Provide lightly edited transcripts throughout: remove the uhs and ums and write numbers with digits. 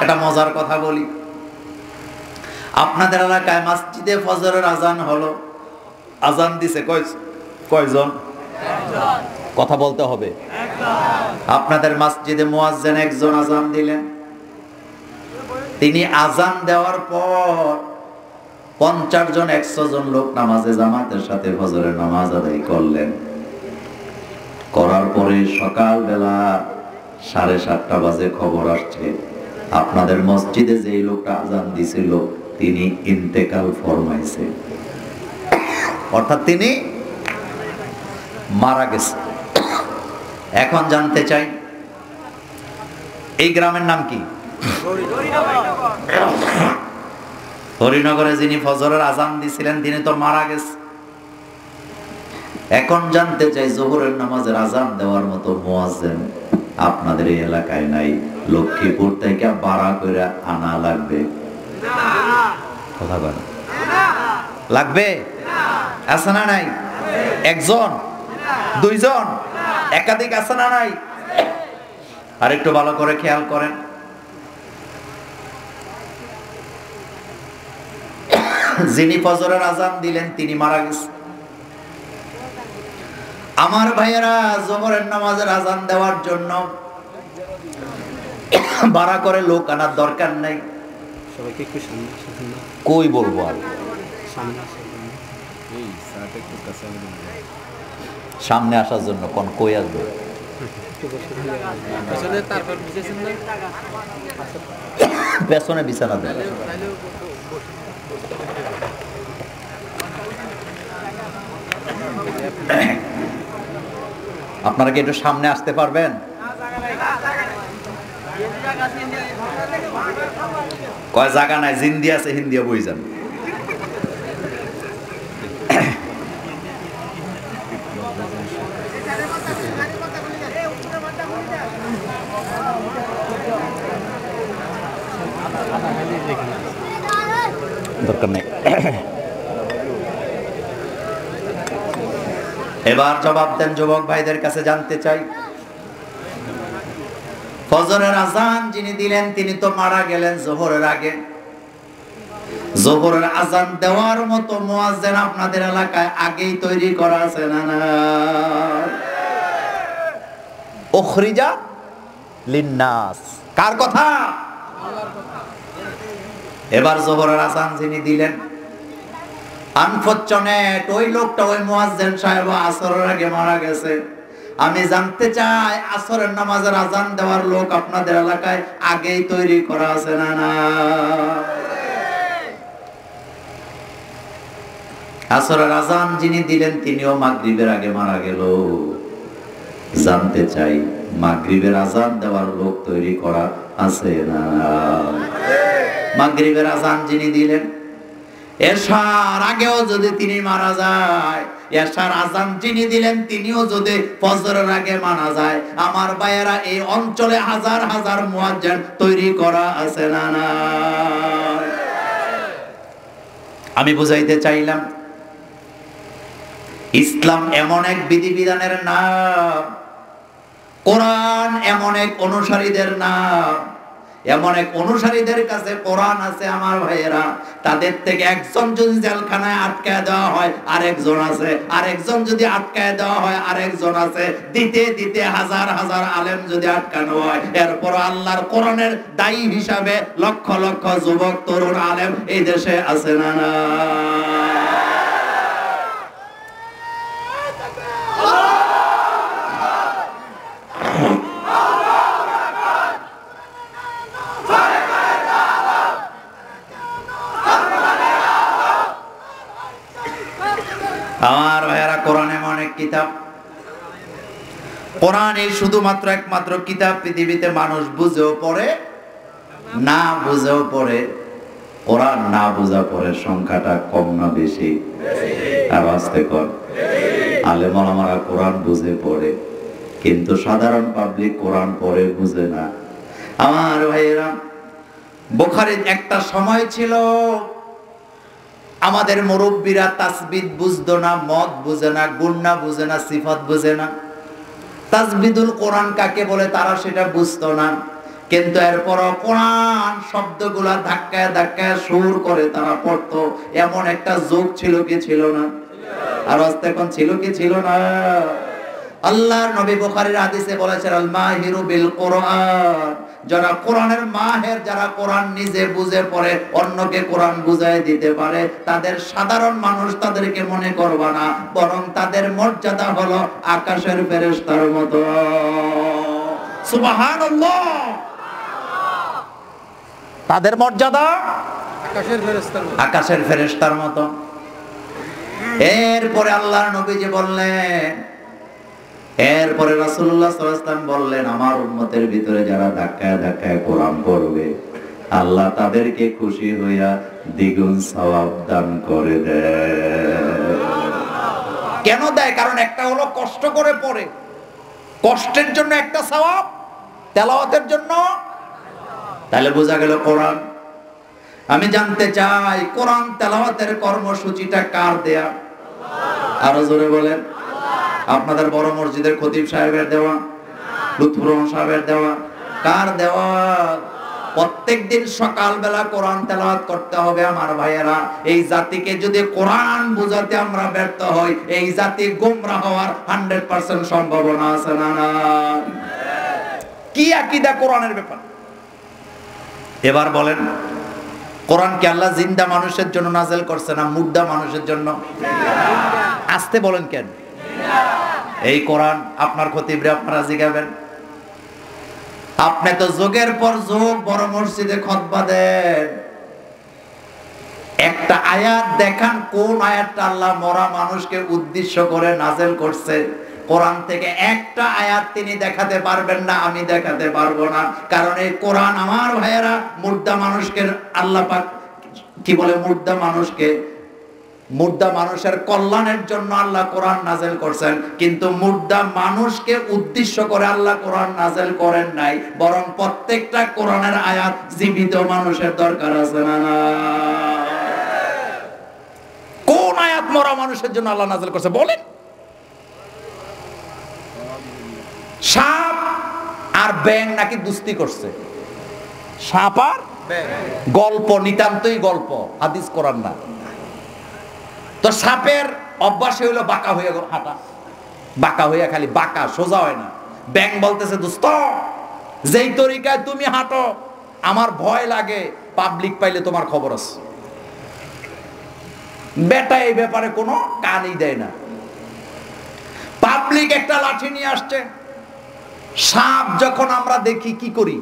একটা মজার কথা বলি, আপনাদের এলাকায় মসজিদে ফজরের আজান হলো, আজান দিছে কয়জন? কথা বলতে হবে। আপনাদের মসজিদে মুয়াজ্জিন একজন আজান দিলেন, তিনি আজান দেওয়ার পর 50 জন 100 জন লোক নামাজে জামাতের সাথে ফজরের নামাজ আদায় করলেন। করার পরে সকালবেলা 7:30 বাজে খবর আসছে আপনাদের মসজিদে যেই লোকটা আজান দিছিল তিনি ইন্তেকাল ফরমাইছে, অর্থাৎ তিনি মারা গেছে। এখন জানতে চাই এই গ্রামের নাম কি? হরিনগরে যিনি ফজরের আজান দিছিলেন তিনি তো মারা গেছে। এখন জানতে চাই জোহরের নামাজের আজান দেওয়ার মতো মুয়াজ্জিন আপনাদের এই এলাকায় নাই, লক্ষ্মীপুর থেকে ভাড়া করে আনা লাগবে? কথা বলেন, লাগবে? আছে না নাই? একজন, দুইজন, একাধিক আছে না নাই? আর একটু ভালো করে খেয়াল করেন, যিনি ফজরের আজান দিলেন তিনি মারা গেছে। আমার ভাইয়েরা, জোহরের নামাজের আজান দেওয়ার জন্য ভাড়া করে লোক আনার দরকার নাই। কই বলবো আর সামনে আসার জন্য কোন কই আসবে? পেছনে বিছানা দেন। আপনারা কি একটু সামনে আসতে পারবেন? কয় জায়গা নাই, জিন্দি আছে, হিন্দিয়া বই যান। দরকার নেই। এবার জবাব দেন যুবক ভাইদের কাছে, জানতে চাই ফজরের আজান যিনি দিলেন তিনি তো মারা গেলেন জোহরের আগে। জোহরের আজান দেওয়ার মতো মুয়াজ্জিন আপনাদের এলাকায় আগেই তৈরি করা আছে না? না, উখরিজা লিন্নাস, কার কথা? আল্লাহর কথা। এবার জোহরের আজান যিনি দিলেন, আনফরচুনেট ওই লোকটা, ওই মুয়াজ্জিন সাহেব আসরের আগে মারা গেছে। আমি জানতে চাই আসরের নামাজের আজান দেওয়ার লোক আপনাদের এলাকায় আগেই তৈরি করা আছে না? না, আসরের আজান যিনি দিলেন তিনিও মাগরিবের আগে মারা গেল। জানতে চাই মাগরিবের আজান দেওয়ার লোক তৈরি করা আছে না? মাগরিবের আজান যিনি দিলেন, এশার আগেও যদি তিনি মারা যায়, এশার আজান যিনি দিলেন তিনিও যদি ফজরের আগে মারা যায়, আমার ভাইয়েরা এই অঞ্চলে হাজার হাজার মুয়াজ্জিন তৈরি করা আছে না? না, আমি বুঝাইতে চাইলাম ইসলাম এমন এক বিধিবিধানের নাম, কোরআন এমন এক অনুসারীদের নাম, এমন এক অনুসারীদের কাছে কোরআন আছে আমার ভাইয়েরা, তাদের থেকে একজন যদি জেলখানায় আটকায় দেওয়া হয় আরেকজন আছে, আরেকজন যদি আটকায় দেওয়া হয় আরেকজন আছে, দিতে দিতে হাজার হাজার আলেম যদি আটকানো হয়, এরপর আল্লাহর কোরআনের দায়ী হিসাবে লক্ষ লক্ষ যুবক তরুণ আলেম এই দেশে আছে না? না, আমার ভাইয়েরা, কোরআন এমন এক কিতাব, কোরআন এই শুধুমাত্র একমাত্র কিতাব পৃথিবীতে মানুষ বুঝেও পড়ে না বুঝেও পড়ে। কোরআন না বুঝা পড়ে সংখ্যাটা কম না বেশি? আর আস্তে কর। আলেম ওলামারা কোরআন বুঝে পড়ে, কিন্তু সাধারণ পাবলিক কোরআন পড়ে বুঝে না। আমার ভাইয়েরা, বুখারীর একটা সময় ছিল আমাদের মুরব্বীরা তাসবিদ বুঝতো না, মদ বুঝে না, গুন্না বুঝে না, সিফাত বুঝে না। তাসবিদুল কোরআন কাকে বলে তারা সেটা বুঝতো না। কিন্তু এরপরও কোরআন শব্দগুলা ধাক্কায় ধাক্কায় সুর করে তারা পড়তো। এমন একটা যুগ ছিল কি ছিল না? আর এখন ছিল কি ছিল না? আল্লাহর নবী বুখারীর হাদিসে বলেছেন, আল মাহিরু বিল কোরআন, যারা কোরআনের মাহের, যারা কোরআন নিজে বুঝে পড়ে অন্যকে কোরআন বুঝাই দিতে পারে, তাদের সাধারণ মানুষ তাদেরকে মনে করবে না, বরং তাদের মর্যাদা হলো আকাশের ফেরেশতার মতো। সুবহানাল্লাহ। তাদের মর্যাদা আকাশের ফেরেশতার মতো। এরপরে আল্লাহর নবীজি বললেন, এরপরে রাসূলুল্লাহ সাল্লাল্লাহু আলাইহি ওয়াসাল্লাম বললেন, আমার উম্মতের ভিতরে যারা ধাক্কায় ধাক্কায় কোরআন পড়বে, আল্লাহ তাদেরকে খুশি হইয়া দ্বিগুণ সওয়াব দান করে দেয়। কেন দেয়? কারণ একটা হলো কষ্ট করে পড়ে, কষ্টের জন্য একটা সওয়াব, তেলাওয়াতের জন্য। তাহলে বোঝা গেল কোরআন। আমি জানতে চাই কোরআন তেলাওয়াতের কর্মসূচিটা কার দেয়া? আরো জোরে বলেন। আপনাদের বড় মসজিদের খতিব সাহেবের দেওয়া? লুৎফুর রহমান সাহেবের দেওয়া? কার দেওয়া? প্রত্যেকদিন সকালবেলা কোরআন তেলাওয়াত করতে হবে আমার ভাইয়েরা। এই জাতিকে যদি কোরআন বুঝাতে আমরা ব্যর্থ হই, এই জাতি গোমরা হওয়ার 100% সম্ভাবনা আছে না? কি আকীদা কোরআনের ব্যাপার? এবার বলেন, কোরআন কি আল্লাহ জিন্দা মানুষের জন্য নাযিল করছে না মুর্দা মানুষের জন্য? আসতে বলেন কেন? এই কোরআন আপনার খতিবরে আপনারা জিগাবেন। আপনি তো যুগের পর যুগ বড় মসজিদে খুতবা দেন, একটা আয়াত দেখান কোন আয়াতটা আল্লাহ মরা মানুষকে উদ্দেশ্য করে নাযিল করছে। কোরআন থেকে একটা আয়াত তিনি দেখাতে পারবেন না, আমি দেখাতে পারবো না। কারণ এই কোরআন আমার ভাইয়েরা মুর্দা মানুষকে আল্লাহ পাক কি বলে, মুর্দা মানুষের কল্যাণের জন্য আল্লাহ কোরআন নাযিল করছেন, কিন্তু মুর্দা মানুষকে উদ্দেশ্য করে আল্লাহ কোরআন নাযিল করেন নাই, বরং প্রত্যেকটা কোরআনের আয়াত জীবিত মানুষের দরকার আছে না? কোন আয়াত মরা মানুষের জন্য আল্লাহ নাযিল করছে বলেন? সাপ আর ব্যাঙ নাকি দুস্তি করছে? সাপ আর গল্প, নিতান্তই গল্প, হাদিস কোরআন না। তো সাপের অভ্যাস হইলো বাঁকা হয়ে হাঁটা, বাঁকা হইয়া খালি বাঁকা, সোজা হয় না। ব্যাঙ বলতেছে, দোস্ত যেই তরিকায় তুমি হাঁটো আমার ভয় লাগে, পাবলিক পাইলে তোমার খবর আছে। বেটা এই ব্যাপারে কোনো কানই দেয় না। পাবলিক একটা লাঠি নিয়ে আসছে, সাপ যখন আমরা দেখি কি করি,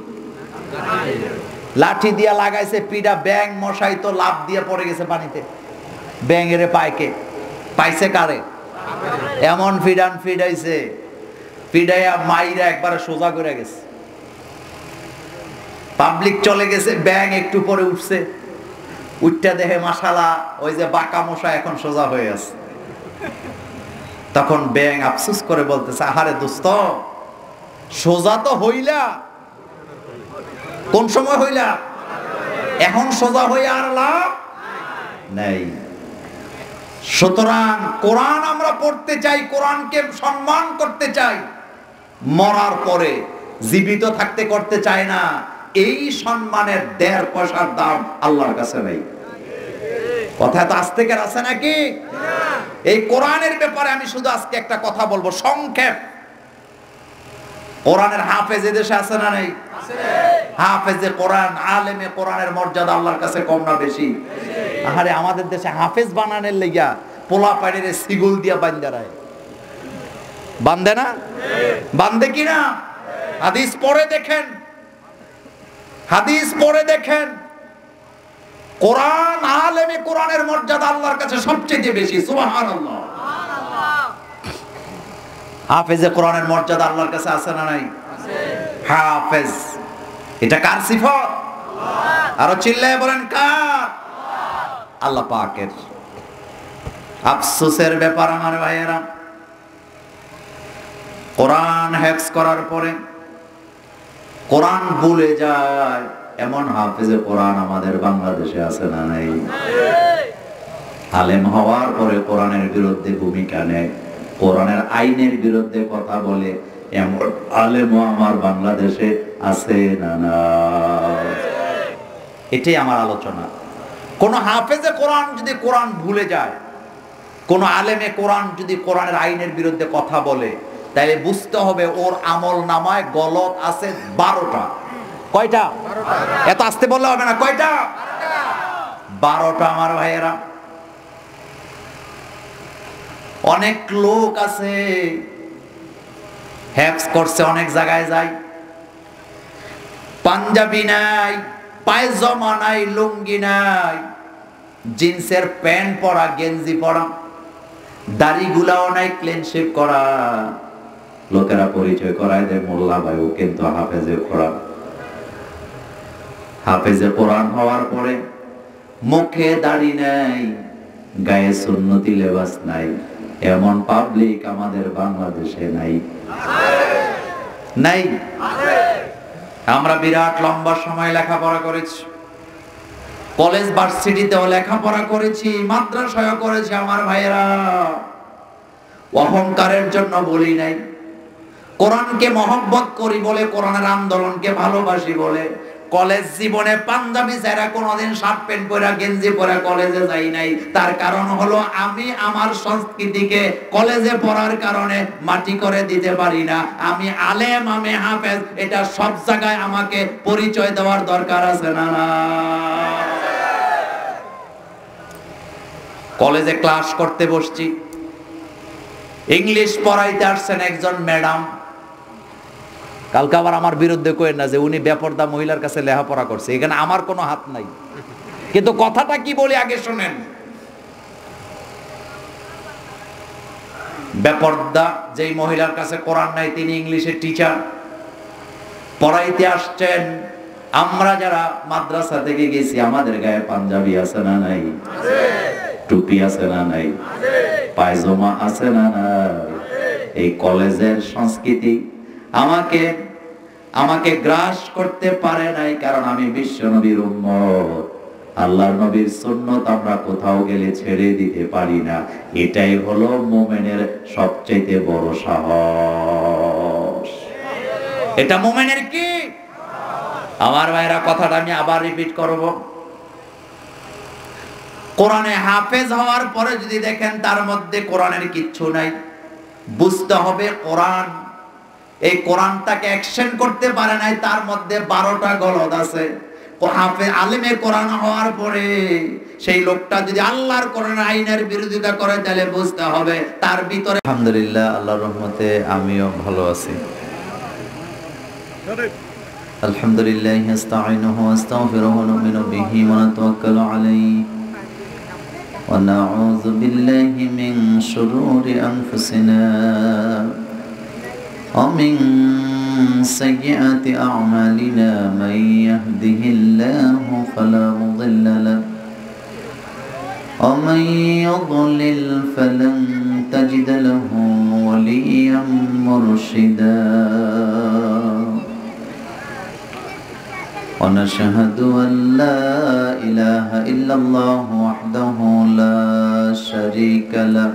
লাঠি দিয়া লাগাইছে পিডা, ব্যাঙ মশাই তো লাফ দিয়ে পড়ে গেছে পানিতে। ব্যাঙেরে পায়কে পাইছে কারে? এমন ফিডাইছে, পিডাইয়া মাইরা একবারে সোজা করে গেছে। পাবলিক চলে গেছে, ব্যাঙ একটু পরে উঠছে, উঠটা দেখে মাশাআল্লাহ ওই যে বাঁকা মশা এখন সোজা হয়ে আছে। তখন ব্যাঙ আফসোস করে বলতেছে, আহারে দোস্ত, সোজা তো হইলা, কোন সময় হইলা? এখন সোজা হইয়া আর লাভ নাই। সুতরাং কোরআন আমরা পড়তে চাই, কোরআনকে সম্মান করতে চাই, মরার পরে জীবিত থাকতে করতে চাই না। এই সম্মানের 1.5 পয়সার দাম আল্লাহর কাছে নাই। কথা তো আজ থেকে আছে নাকি? এই কোরআনের ব্যাপারে আমি শুধু আজকে একটা কথা বলবো সংক্ষেপ। কোরআনের হাফেজ এদেশে আছে না নাই? হাফেজে কোরআন, আলেমে কোরআনের মর্যাদা আল্লাহর কাছে কম না বেশি? আরে আমাদের দেশে হাফেজ বানানোর লাইগা পোলা পাড়ের সিগুল দিয়া বান্দা রায়, বান্দে না? বান্দে কি না? হাদিস পড়ে দেখেন, হাদিস পড়ে দেখেন, কোরআন, আলেমে কোরআনের মর্যাদা আল্লাহর কাছে সবচেয়ে বেশি। সুবহানাল্লাহ। হাফেজে কোরআনের মর্যাদা আল্লাহর কাছে আছে না নাই? হাফেজ, এটা কার সিফত? আরো চিল্লায় বলেন কার? আল্লাহ পাকের। আফসোসের ব্যাপার আমার ভাইয়েরা, কোরআন হেফজ করার পরে কোরআন ভুলে যায় এমন হাফেজে কোরআন আমাদের বাংলাদেশে আছে না নাই? আলেম হওয়ার পরে কোরআনের বিরুদ্ধে ভূমিকা নেয়, কোরআনের আইনের বিরুদ্ধে কথা বলে, এমন আলেমও আমার বাংলাদেশে আছে না নাই? এটাই আমার আলোচনা। কোন হাফেজে কোরআন যদি কোরআন ভুলে যায়, কোন আলেমে কোরআন যদি কোরআনের আইনের বিরুদ্ধে কথা বলে, তাহলে বুঝতে হবে ওর আমল নামায় গলত আছে 12টা। কয়টা? এত আস্তে বললে হবে না। কয়টা? 12টা। আমার ভাইয়েরা, অনেক লোক আছে হ্যাপস করছে, অনেক জায়গায় যায়, পাঞ্জাবি নাই, পায়জামা নাই, লুঙ্গি নাই, জিন্সের প্যান্ট পরা, গেঞ্জি পরা, দাড়িগুলাও নাই ক্লিন শেভ করা। লোকেরা পরিচয় করায় দেয় মোল্লা ভাই, ও কিন্তু হাফেজে কোরআন। হাফেজে কোরআন হওয়ার পরে মুখে দাড়ি নাই, গায়ে সুন্নতি লেবাস নাই, এমন পাবলিক আমাদের বাংলাদেশে নাই। নাই? আমরা বিরাট লম্বা সময় লেখাপড়া করেছি, কলেজ ভার্সিটিতেও লেখাপড়া করেছি, মাদ্রাসায়ও করেছি। আমার ভাইয়েরা, অহংকারের জন্য বলি নাই, কোরআনকে মহব্বত করি বলে, কোরআনের আন্দোলনকে ভালোবাসি বলে কলেজ জীবনে পাঞ্জাবি ছাড়া কোনোদিন শার্ট প্যান্ট পরা, গেঞ্জি পরা কলেজে যাই নাই। তার কারণ হলো আমি আমার সংস্কৃতিকে কলেজে পড়ার কারণে মাটি করে দিতে পারি না। আমি আলেম, আমি হাফেজ, এটা সব জায়গায় আমাকে পরিচয় দেওয়ার দরকার আছে না? কলেজে ক্লাস করতে বসছি, ইংলিশ পড়াইতে আসছেন একজন ম্যাডাম। কালকে আবার আমার বিরুদ্ধে কই না যে উনি বেপরদা মহিলার কাছে লেখাপড়া করছে, এখানে আমার কোনো হাত নাই। কিন্তু কথাটা কি বলি আগে শুনেন। বেপরদা যেই মহিলার কাছে কোরআন নাই, তিনি ইংলিশের টিচার, পড়াইতে আসছেন। আমরা যারা মাদ্রাসা থেকে গেছি, আমাদের গায়ে পাঞ্জাবি আছে না নাই? টুপি আছে না নাই? পায়জামা আছে না নাই? এই কলেজের সংস্কৃতি আমাকে গ্রাস করতে পারে নাই, কারণ আমি বিশ্ব নবীর উম্মত। আল্লাহর নবীর সুন্নাত আমরা কোথাও গেলে ছেড়ে দিতে পারি না। এটাই হলো মুমিনের সবচেয়ে বড় সাহস। এটা মুমিনের কি? আমার ভাইরা, কথাটা আমি আবার রিপিট করব। কোরআনে হাফেজ হওয়ার পরে যদি দেখেন তার মধ্যে কোরআনের কিচ্ছু নাই, বুঝতে হবে কোরআন, এই কোরআনটাকে অ্যাকশন করতে পারে নাই, তার মধ্যে 12টা গলদ আছে। হাফেজ আলেমে কোরআন হওয়ার পরে সেই লোকটা যদি আল্লাহর কোরআনের আইনের বিরোধিতা করে, তাহলে বুঝতে হবে তার ভিতরে। আলহামদুলিল্লাহ, আল্লাহর রহমতে আমিও ভালো আছি। আলহামদুলিল্লাহ, আস্তাঈনুহু ওয়া আস্তাগফিরুহু ওয়া নু'মিনু বিহি ওয়া নাতাওয়াক্কালু আলাইহি ওয়া নাউযু বিল্লাহি মিন শুরুরি আনফুসিনা ومن سيئات أعمالنا من يهده الله فلا مضل له ومن يضلل فلن تجد له وليا مرشدا ونشهد أن لا إله إلا الله وحده لا شريك له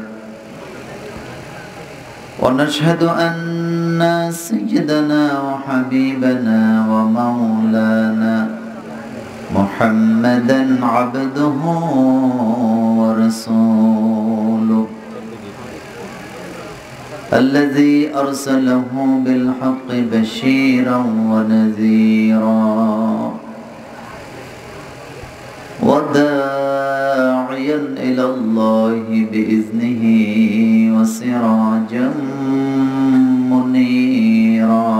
ونشهد أن سيدنا وحبيبنا ومولانا محمدا عبده ورسوله الذي أرسله بالحق بشيرا ونذيرا وداعيا إلى الله بإذنه وسراجا منيرا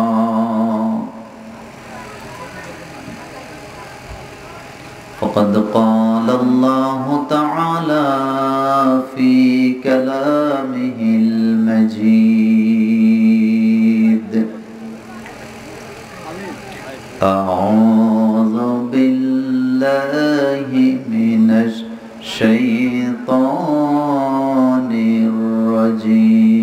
فقد قال الله تعالى في كلامه المجيد أعوذ بالله من الشيطان الرجيم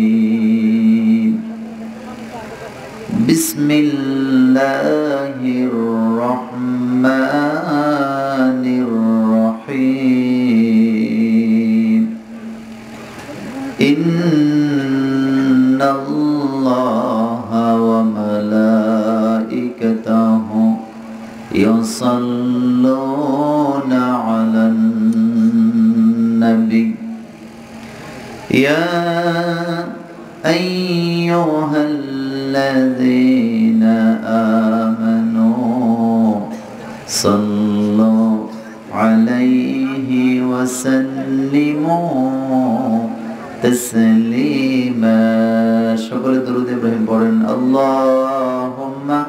بسم الله الرحمن الرحيم ইয়া আইয়ুহাল্লাযীনা আমানু সাল্লু আলাইহি ওয়া সাল্লিমু তাসলিমা। সকলে দরুদ ইব্রাহিম পড়েন। আল্লাহুম্মা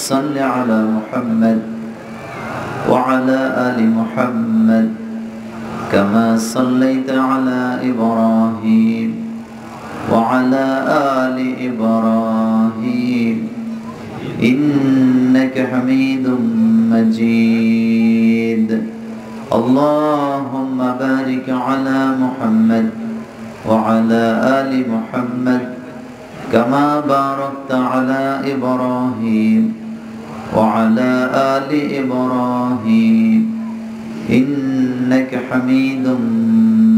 সাল্লি আলা মুহাম্মাদ ওয়া আলা আলি মুহাম্মাদ কামা সাল্লাইতা আলা ইব্রাহিম ওয়া আলা আলি ইব্রাহিম ইন্নাকা হামিদুম মাজিদ। আল্লাহুম্মা বারিক আলা মুহাম্মাদ وعلى آل محمد كما باركت على إبراهيم وعلى آل إبراهيم إنك حميد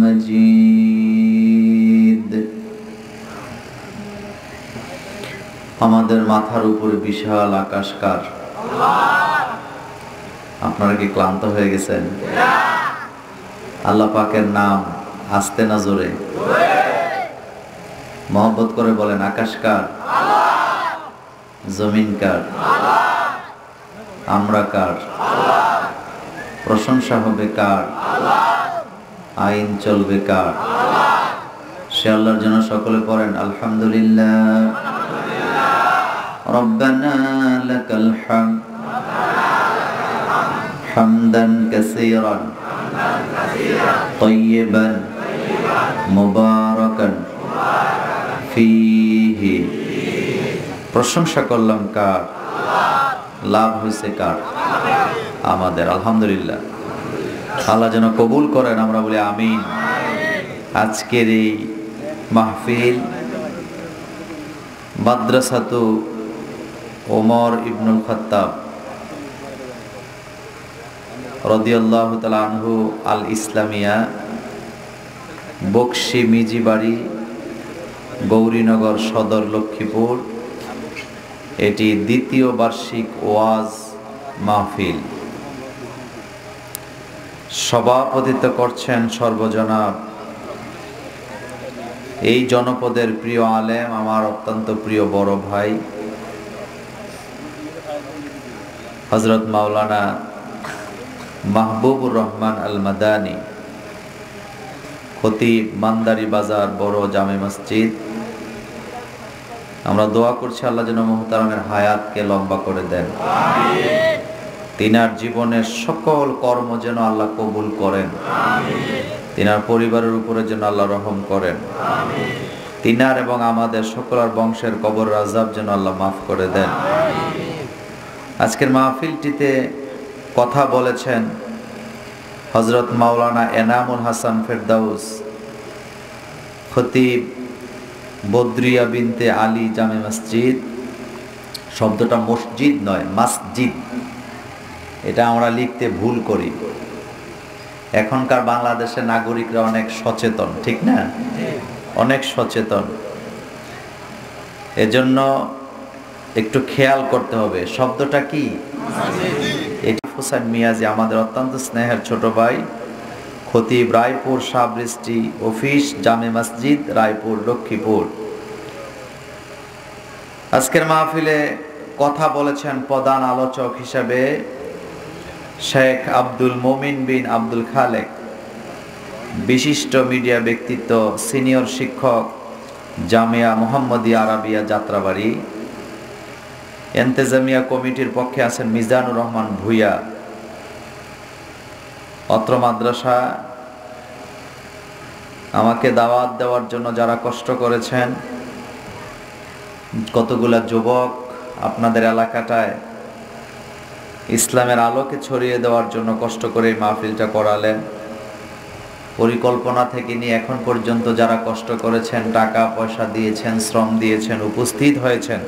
مجيد। আমাদের মাথার উপরে বিশাল আকাশ কার? আপনারা কি ক্লান্ত হয়ে গেছেন? আল্লাহ পাকের নাম আস্তে না জোরে? মহব্বত করে বলেন, আকাশ কার? জমিন কার? আমরা কার? প্রশংসা হবে কার? আইন চলবে কার? সে আল্লাহর জন্য সকলে পড়েন আলহামদুলিল্লাহ। রব্বানা লাকাল হামদ হামদান কাসীরান তাইয়িবান মুবারাকান ফীহি। প্রশংসা করলাম কার? লাভ হয়েছে কার? আমাদের। আলহামদুলিল্লাহ। আল্লাহ যেন কবুল করেন, আমরা বলি আমিন। আজকের এই মাহফিল মাদ্রাসাতু ওমর ইবনুল খাত্তাব রাদিয়াল্লাহু তাআলা আনহু আল ইসলামিয়া, বকশী মিজিবাড়ি, গৌরীনগর সদর, লক্ষ্মীপুর। এটি দ্বিতীয় বার্ষিক ওয়াজ মাহফিল। সভাপতিত্ব করছেন সর্বজনাব এই জনপদের প্রিয় আলেম, আমার অত্যন্ত প্রিয় বড় ভাই হযরত মাওলানা মাহবুবুর রহমান আল মাদানী, খতিব, মান্দারি বাজার বড় জামে মসজিদ। আমরা দোয়া করছি আল্লাহ যেন মুহতারামের হায়াতকে লম্বা করে দেন, তিনার জীবনের সকল কর্ম যেন আল্লাহ কবুল করেন, তিনার পরিবারের উপরে যেন আল্লাহ রহম করেন, তিনার এবং আমাদের সকলের বংশের কবর আযাব যেন আল্লাহ মাফ করে দেন। আজকের মাহফিলটিতে কথা বলেছেন হযরত মাওলানা এনামুল হাসান ফেরদাউস, খতিব বদরিয়া বিনতে আলী জামে মসজিদ। শব্দটা মসজিদ নয়, মসজিদ, এটা আমরা লিখতে ভুল করি। এখনকার বাংলাদেশের নাগরিকরা অনেক সচেতন, ঠিক না? অনেক সচেতন। এজন্য একটু খেয়াল করতে হবে শব্দটা কি। এটি হোসেন মিয়াজি, আমাদের অত্যন্ত স্নেহের ছোট ভাই, খতিব, রায়পুর শাহবৃষ্টি অফিস জামে মসজিদ, রায়পুর, লক্ষ্মীপুর। আজকের মাহফিলে কথা বলেছেন প্রধান আলোচক হিসেবে শেখ আব্দুল মোমিন বিন আব্দুল খালেক, বিশিষ্ট মিডিয়া ব্যক্তিত্ব, সিনিয়র শিক্ষক, জামিয়া মুহাম্মদিয়া আরাবিয়া যাত্রাবাড়ি। ইন্তেজামিয়া কমিটির পক্ষে আছেন মিজানুর রহমান ভুইয়া। অত্র মাদ্রাসা আমাকে দাওয়াত দেওয়ার জন্য যারা কষ্ট করেছেন, কতগুলা যুবক আপনাদের এলাকাটায় ইসলামের আলোকে ছড়িয়ে দেওয়ার জন্য কষ্ট করে এই মাহফিলটা করালেন। পরিকল্পনা থেকে নিয়ে এখন পর্যন্ত যারা কষ্ট করেছেন, টাকা পয়সা দিয়েছেন, শ্রম দিয়েছেন, উপস্থিত হয়েছেন,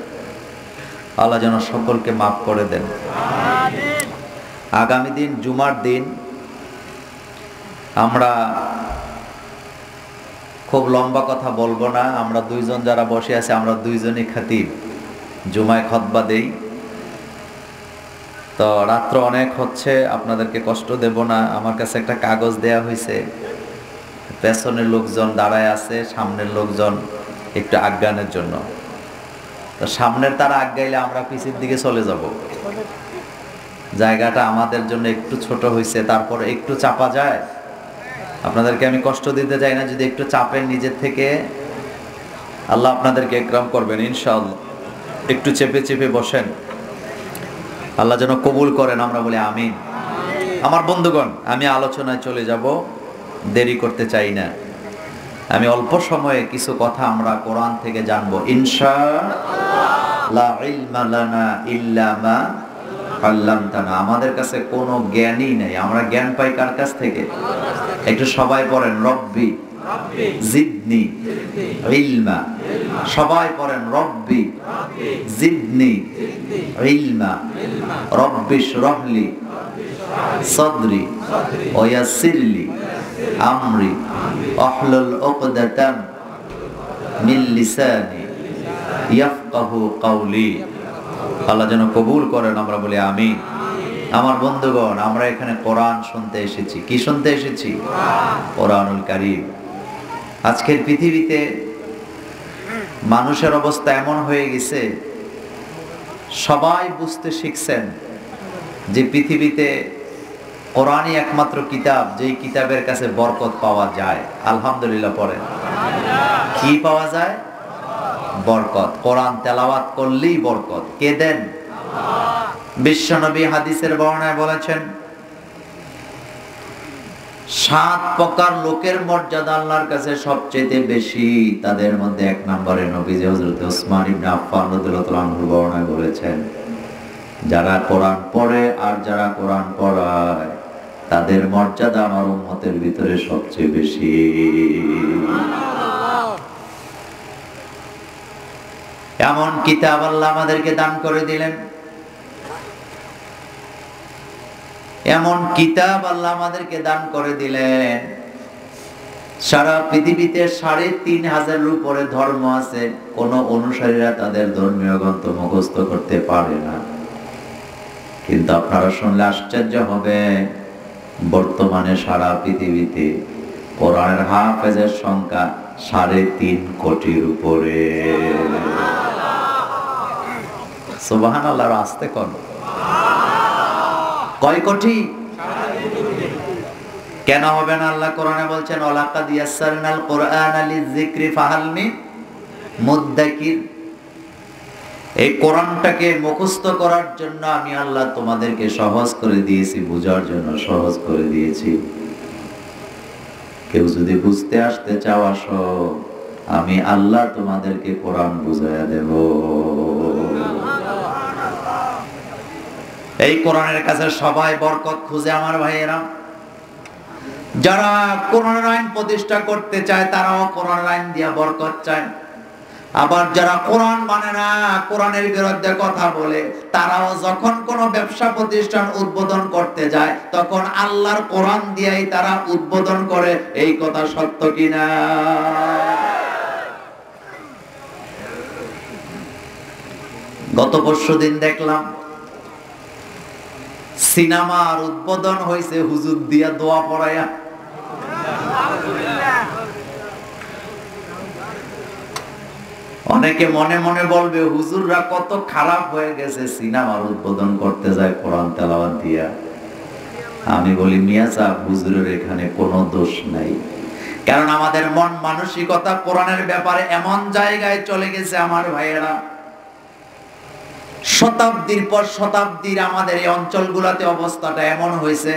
আল্লাহ যেন সকলকে মাফ করে দেন। আগামী দিন জুমার দিন আমরা খুব লম্বা কথা বলবো না, আমরা দুইজন যারা বসে আছি আমরা দুইজনই খতিব, জুমায় খুতবা দেই। তো রাত্র অনেক হচ্ছে, আপনাদেরকে কষ্ট দেব না। আমার কাছে একটা কাগজ দেয়া হয়েছে, পেছনের লোকজন দাঁড়ায় আছে, সামনের লোকজন একটু আজ্ঞানের জন্য। তো সামনের তারা আজ্ঞাইলে আমরা পিছের দিকে চলে যাব। জায়গাটা আমাদের জন্য একটু ছোট হয়েছে, তারপরে একটু চাপা যায়। আপনাদেরকে আমি কষ্ট দিতে চাই না, যদি একটু চাপেন নিজের থেকে, আল্লাহ আপনাদেরকে ইকরাম করবেন ইনশাআল্লাহ। একটু চেপে চেপে বসেন, আল্লাহ যেন কবুল করেন, আমরা বলি আমিন। আমার বন্ধুগণ, আমি আলোচনায় চলে যাব, দেরি করতে চাই না। আমি অল্প সময়ে কিছু কথা আমরা কোরআন থেকে জানবো ইনশাআল্লাহ। লা ইলমা লানা ইল্লা মা আল্লামতানা। আমাদের কাছে কোনো জ্ঞানই নেই, আমরা জ্ঞান পাই কার কাছ থেকে? একটু সবাই পড়েন, রব্বি জিদনি ইলমা। সবাই পড়েন, রব্বি জিদনি ইলমা। রব্বি ইশরাহলি সাদরি ওয়া ইয়াসসিরলি আমরি আহলুল উকদাতাম মিন লিসানি ইয়াফকাহু কাওলি। আল্লাহ যেন কবুল করেন, আমরা বলি আমিন। আমার বন্ধুগণ, আমরা এখানে কোরআন শুনতে এসেছি। কি শুনতে এসেছি? কোরআনুল কারীম। আজকের পৃথিবীতে মানুষের অবস্থা এমন হয়ে গেছে, সবাই বুঝতে শিখছেন যে পৃথিবীতে কোরআনই একমাত্র কিতাব, যেই কিতাবের কাছে বরকত পাওয়া যায়। আলহামদুলিল্লাহ পড়েন। কি পাওয়া যায়? বরকত। কোরআন তেলাওয়াত করলেই বরকত। কে দেন? বিশ্বনবী হাদিসের বর্ণনায় বলেছেন, 7 প্রকার লোকের মর্যাদা আল্লাহর কাছে সবচেয়ে বেশি। তাদের মধ্যে 1 নম্বরে নবীজি হযরত ওসমান ইবনে আফফান রাদিয়াল্লাহু তাআলা আনহু বর্ণনায় বলেছেন, যারা কোরআন পড়ে আর যারা কোরআন পড়ায় তাদের মর্যাদা আমার উম্মতের ভিতরে সবচেয়ে বেশি। এমন কিতাব আল্লাহ আমাদেরকে দান করে দিলেন, এমন কিতাব আল্লাহ আমাদেরকে দান করে দিলেন। সারা পৃথিবীতে ৩৫০০০ উপরে ধর্ম আছে, কোন অনুসারীরা তাদের ধর্মীয় গ্রন্থ মুখস্থ করতে পারে না। কিন্তু আপনারা শুনলে আশ্চর্য হবে, বর্তমানে সারা পৃথিবীতে কোরআনের হাফেজের সংখ্যা ৩.৫ কোটির উপরে। সুবহানাল্লাহ। আস্তে কর। কয় কোটি? কেন হবে না? আল্লাহ কোরআনে বলছেন, ওয়ালাকাদ ইয়াসসারনাল কুরআনা লিযিকরি ফাহাল মিন মুদ্দাকির। এই কোরআনটাকে মুখস্থ করার জন্য আমি আল্লাহ তোমাদেরকে সহজ করে দিয়েছি, বোঝার জন্য সহজ করে দিয়েছি। কেউ যদি বুঝতে আসতে চাও আসো, আমি আল্লাহ তোমাদেরকে কোরআন বুঝাইয়া দেব। এই কোরআনের কাছে সবাই বরকত খুঁজে আমার ভাইয়েরা। যারা কোরআনের আইন প্রতিষ্ঠা করতে চায় তারাও কোরআনের আইন দিয়া বরকত চায়। আবার যারা কোরআন মানে না, কোরআনের বিরুদ্ধে কথা বলে, তারাও যখন কোনো ব্যবসা প্রতিষ্ঠান উদ্বোধন করতে যায় তখন আল্লাহর কোরআন দিয়েই তারা উদ্বোধন করে। এই কথা সত্য কিনা? গত পরশুদিন দেখলাম সিনেমার উদ্বোধন হয়েছে হুজুর দিয়া দোয়া পড়াইয়া। অনেকে মনে মনে বলবে হুজুররা কত খারাপ হয়ে গেছে, সিনেমার উদ্বোধন করতে যায় কোরআন তেলাওয়াত দিয়া। আমি বলি, মিয়া সাহেব, হুজুরের এখানে কোনো দোষ নাই। কারণ আমাদের মন মানসিকতা কোরআনের ব্যাপারে এমন জায়গায় চলে গেছে আমার ভাইয়েরা, শতাব্দীর পর শতাব্দীর আমাদের এই অঞ্চলগুলোতে অবস্থাটা এমন হয়েছে,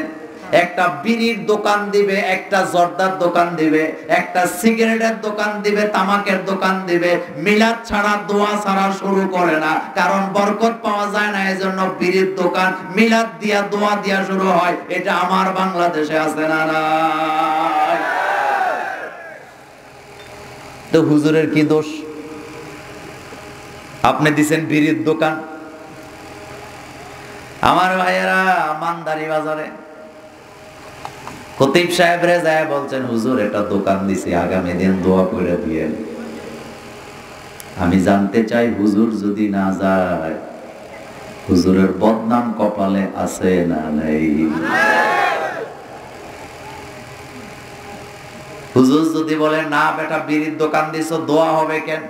একটা বিড়ির দোকান দিবে, একটা জর্দার দোকান দিবে, একটা সিগারেটের দোকান দিবে, তামাকের দোকান দিবে, মিলাদ ছাড়া দোয়া ছাড়া শুরু করে না। কারণ বরকত পাওয়া যায় না, এজন্য বিড়ির দোকান মিলাদ দিয়া দোয়া দিয়া শুরু হয়। এটা আমার বাংলাদেশে আছে না? নাই। তো হুজুরের কি দোষ? আপনি দিছেন বিড়ির দোকান। আমার ভাইয়েরা, মানদারি বাজারে খতিব সাহেব রে যায় বলছেন, হুজুর একটা দোকান দিছি, আগামী দিন দোয়া করে দিয়েন। আমি জানতে চাই, হুজুর যদি না যায়, হুজুরের বদনাম কপালে আছে না নাই? হুজুর যদি বলে না বেটা বিড়ির দোকান দিছো দোয়া হবে কেন?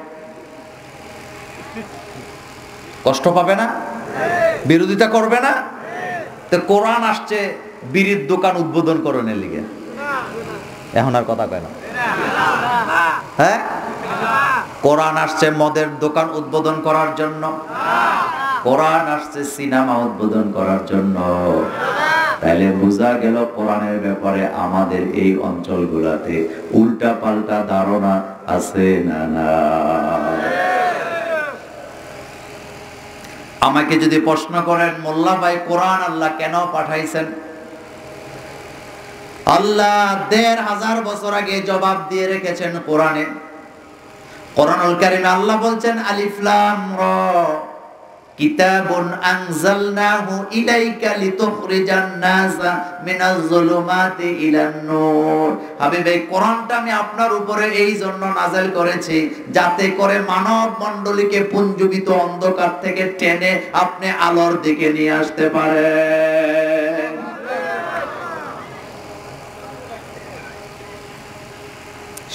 কষ্ট পাবে না? বিরোধিতা করবে না? তো কোরআন আসছে বিড়ির দোকান উদ্বোধন করণের লিগে, এখন আর কথা কয় না। হ্যাঁ, কোরআন আসছে মদের দোকান উদ্বোধন করার জন্য, কোরআন আসছে সিনেমা উদ্বোধন করার জন্য। তাহলে বোঝা গেল কোরআনের ব্যাপারে আমাদের এই অঞ্চলগুলাতে উল্টা পাল্টা ধারণা আছে না না? আমাকে যদি প্রশ্ন করেন মোল্লা ভাই কোরআন আল্লাহ কেন পাঠাইছেন, আল্লাহ ১৫০০ বছর আগে জবাব দিয়ে রেখেছেন কোরআনে। কোরআনুল কারীমে আল্লাহ বলছেন আলিফ লাম র কিতাবুন আনজালনাহু ইলাইকা লিতুখরিজান নাসা মিনাজ যুলুমাতি ইলান নূর। হাবিব এই কোরআনটা আমি আপনার উপরে এই জন্য নাযিল করেছি যাতে করে মানব মণ্ডলীকে পুঞ্জীবিত অন্ধকার থেকে টেনে আপনি আলোর দিকে নিয়ে আসতে পারেন।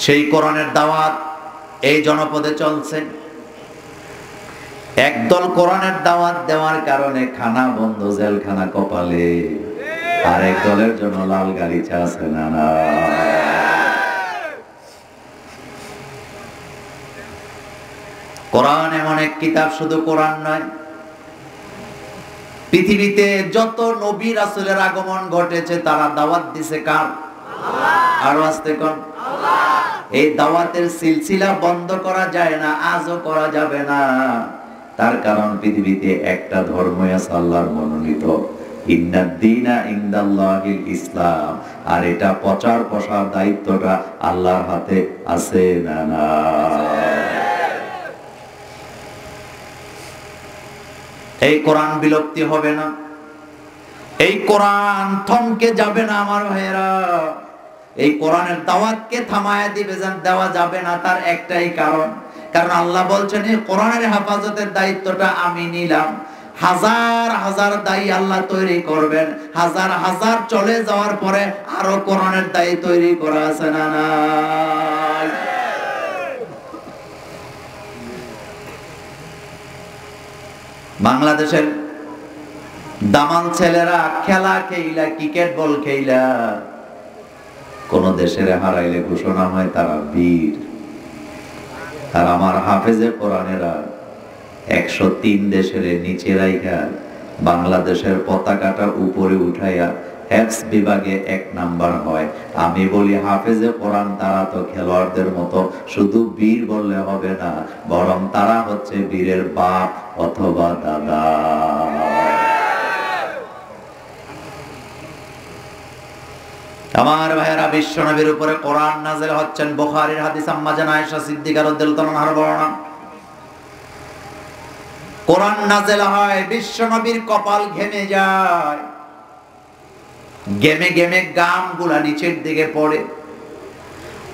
সেই কোরআনের দাওয়াত এই জনপদে চলছে। একদল কোরআনের দাওয়াত দেওয়ার কারণে খানা বন্ধ, জেলখানা কপালে, আর এক দলের জন্য লাল গালিচা আছে না না? কোরআন এমন এক কিতাব, শুধু কোরআন নয়, পৃথিবীতে যত নবী রাসূলের আগমন ঘটেছে তারা দাওয়াত দিছে কার? আল্লাহ। আর আস্তে কোন? আল্লাহ। এই দাওয়াতের সিলসিলা বন্ধ করা যায় না, আজও করা যাবে না। তার কারণ পৃথিবীতে একটা ধর্মই আছে আল্লাহর মনোনীত, ইন্নাদ-দীনা ইনদাল্লাহিল ইসলাম। আর এটা প্রচার প্রসার দায়িত্বটা আল্লাহর হাতে আছে না না? এই কোরআন বিলুপ্তি হবে না, এই কোরআন থমকে যাবে না আমার ভাইয়েরা। এই কোরআনের দাওয়াতকে থামায়া দিবে দেওয়া যাবে না, তার একটাই কারণ আল্লাহ বলছেন এই কোরআনের হেফাজতের দায়িত্বটা আমি নিলাম। হাজার হাজার দায়ী আল্লাহ তৈরি করবেন, হাজার হাজার চলে যাওয়ার পরে আরো কোরআনের দায়ী তৈরি করা আছে না নাই? বাংলাদেশের দামাল ছেলেরা খেলা খেইলা, ক্রিকেট বল খেইলা কোন দেশের হারাইলে ঘোষণা হয় তারা বীর। আর আমার হাফেজে কোরআনেরা 103 দেশের নিচে রাইখা বাংলাদেশের পতাকাটা উপরে উঠাইয়া হেফজ বিভাগে 1 নাম্বার হয়। আমি বলি হাফেজে কোরআন তারা তো খেলোয়াড়দের মতো শুধু বীর বললে হবে না, বরং তারা হচ্ছে বীরের বাপ অথবা দাদা। আমার ভাইয়েরা, বিশ্বনবীর উপরে কোরআন নাযিল হচ্ছেন। বুখারীর হাদিস, আম্মা জান আয়েশা সিদ্দিকা রাদিয়াল্লাহু আনহার বর্ণনা। কোরআন নাযিল হয়, বিশ্বনবীর কপাল ঘেমে যায়, ঘেমে ঘেমে গামগুলা নিচের দিকে পড়ে।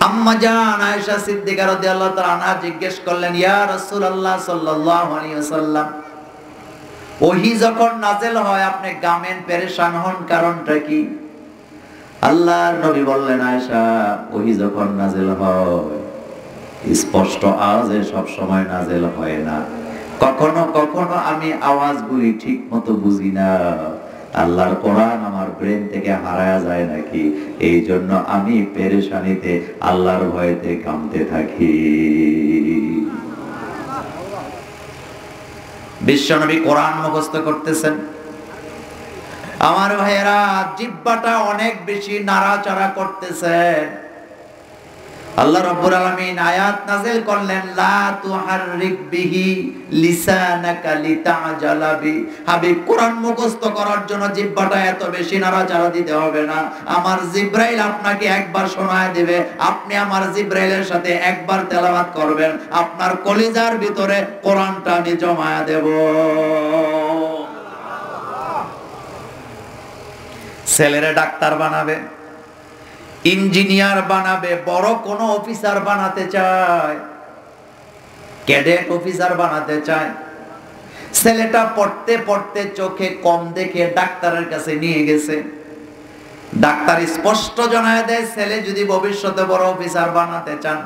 আম্মা জান আয়েশা সিদ্দিকা রাদিয়াল্লাহু তাআলা আনহা জিজ্ঞেস করলেন, ইয়া রাসূলুল্লাহ সাল্লাল্লাহু আলাইহি ওয়াসাল্লাম, ওহী যখন নাযিল হয় আপনি গামেন, পেরেশান হন, কারণটা কি? আল্লাহর নবী বললেন, আয়েশা, ওহী যখন নাযিল হয় স্পষ্ট আওয়াজে সব সময় নাযিল হয় না, কখনো কখনো আমি আওয়াজগুলি ঠিক মতো বুঝি না। আল্লাহর কোরআন আমার ব্রেন থেকে হারায়া যায় নাকি, এই জন্য আমি পেরেশানিতে আল্লাহর ভয়েতে কাঁপতে থাকি। বিশ্বনবী কোরআন মুখস্থ করতেছেন। আমার ভাইয়েরা, জিহ্বাটা অনেক বেশি নাড়াচাড়া করতেছে। আল্লাহ রাব্বুল আলামিন আয়াত নাযিল করলেন, লা তুহাররিক বিহি লিসানাকা লিতাজালা বি। হাবিব, কোরআন মুখস্থ করার জন্য জিহ্বাটা এত বেশি নাড়াচাড়া দিতে হবে না। আমার জিবরাইল আপনাকে একবার শোনায় দিবে, আপনি আমার জিবরাইলের সাথে একবার তেলাওয়াত করবেন, আপনার কলিজার ভিতরে কোরআনটা আমি জমায়া দেব। ছেলেরে ডাক্তার বানাবে, ইঞ্জিনিয়ার বানাবে, বড় কোন অফিসার বানাতে চায়, ক্যাডেট অফিসার বানাতে চায়। ছেলেটা পড়তে পড়তে চোখে কম দেখে ডাক্তারের কাছে নিয়ে গেছে। ডাক্তার স্পষ্ট জানায় দেয়, ছেলে যদি ভবিষ্যতে বড় অফিসার বানাতে চান,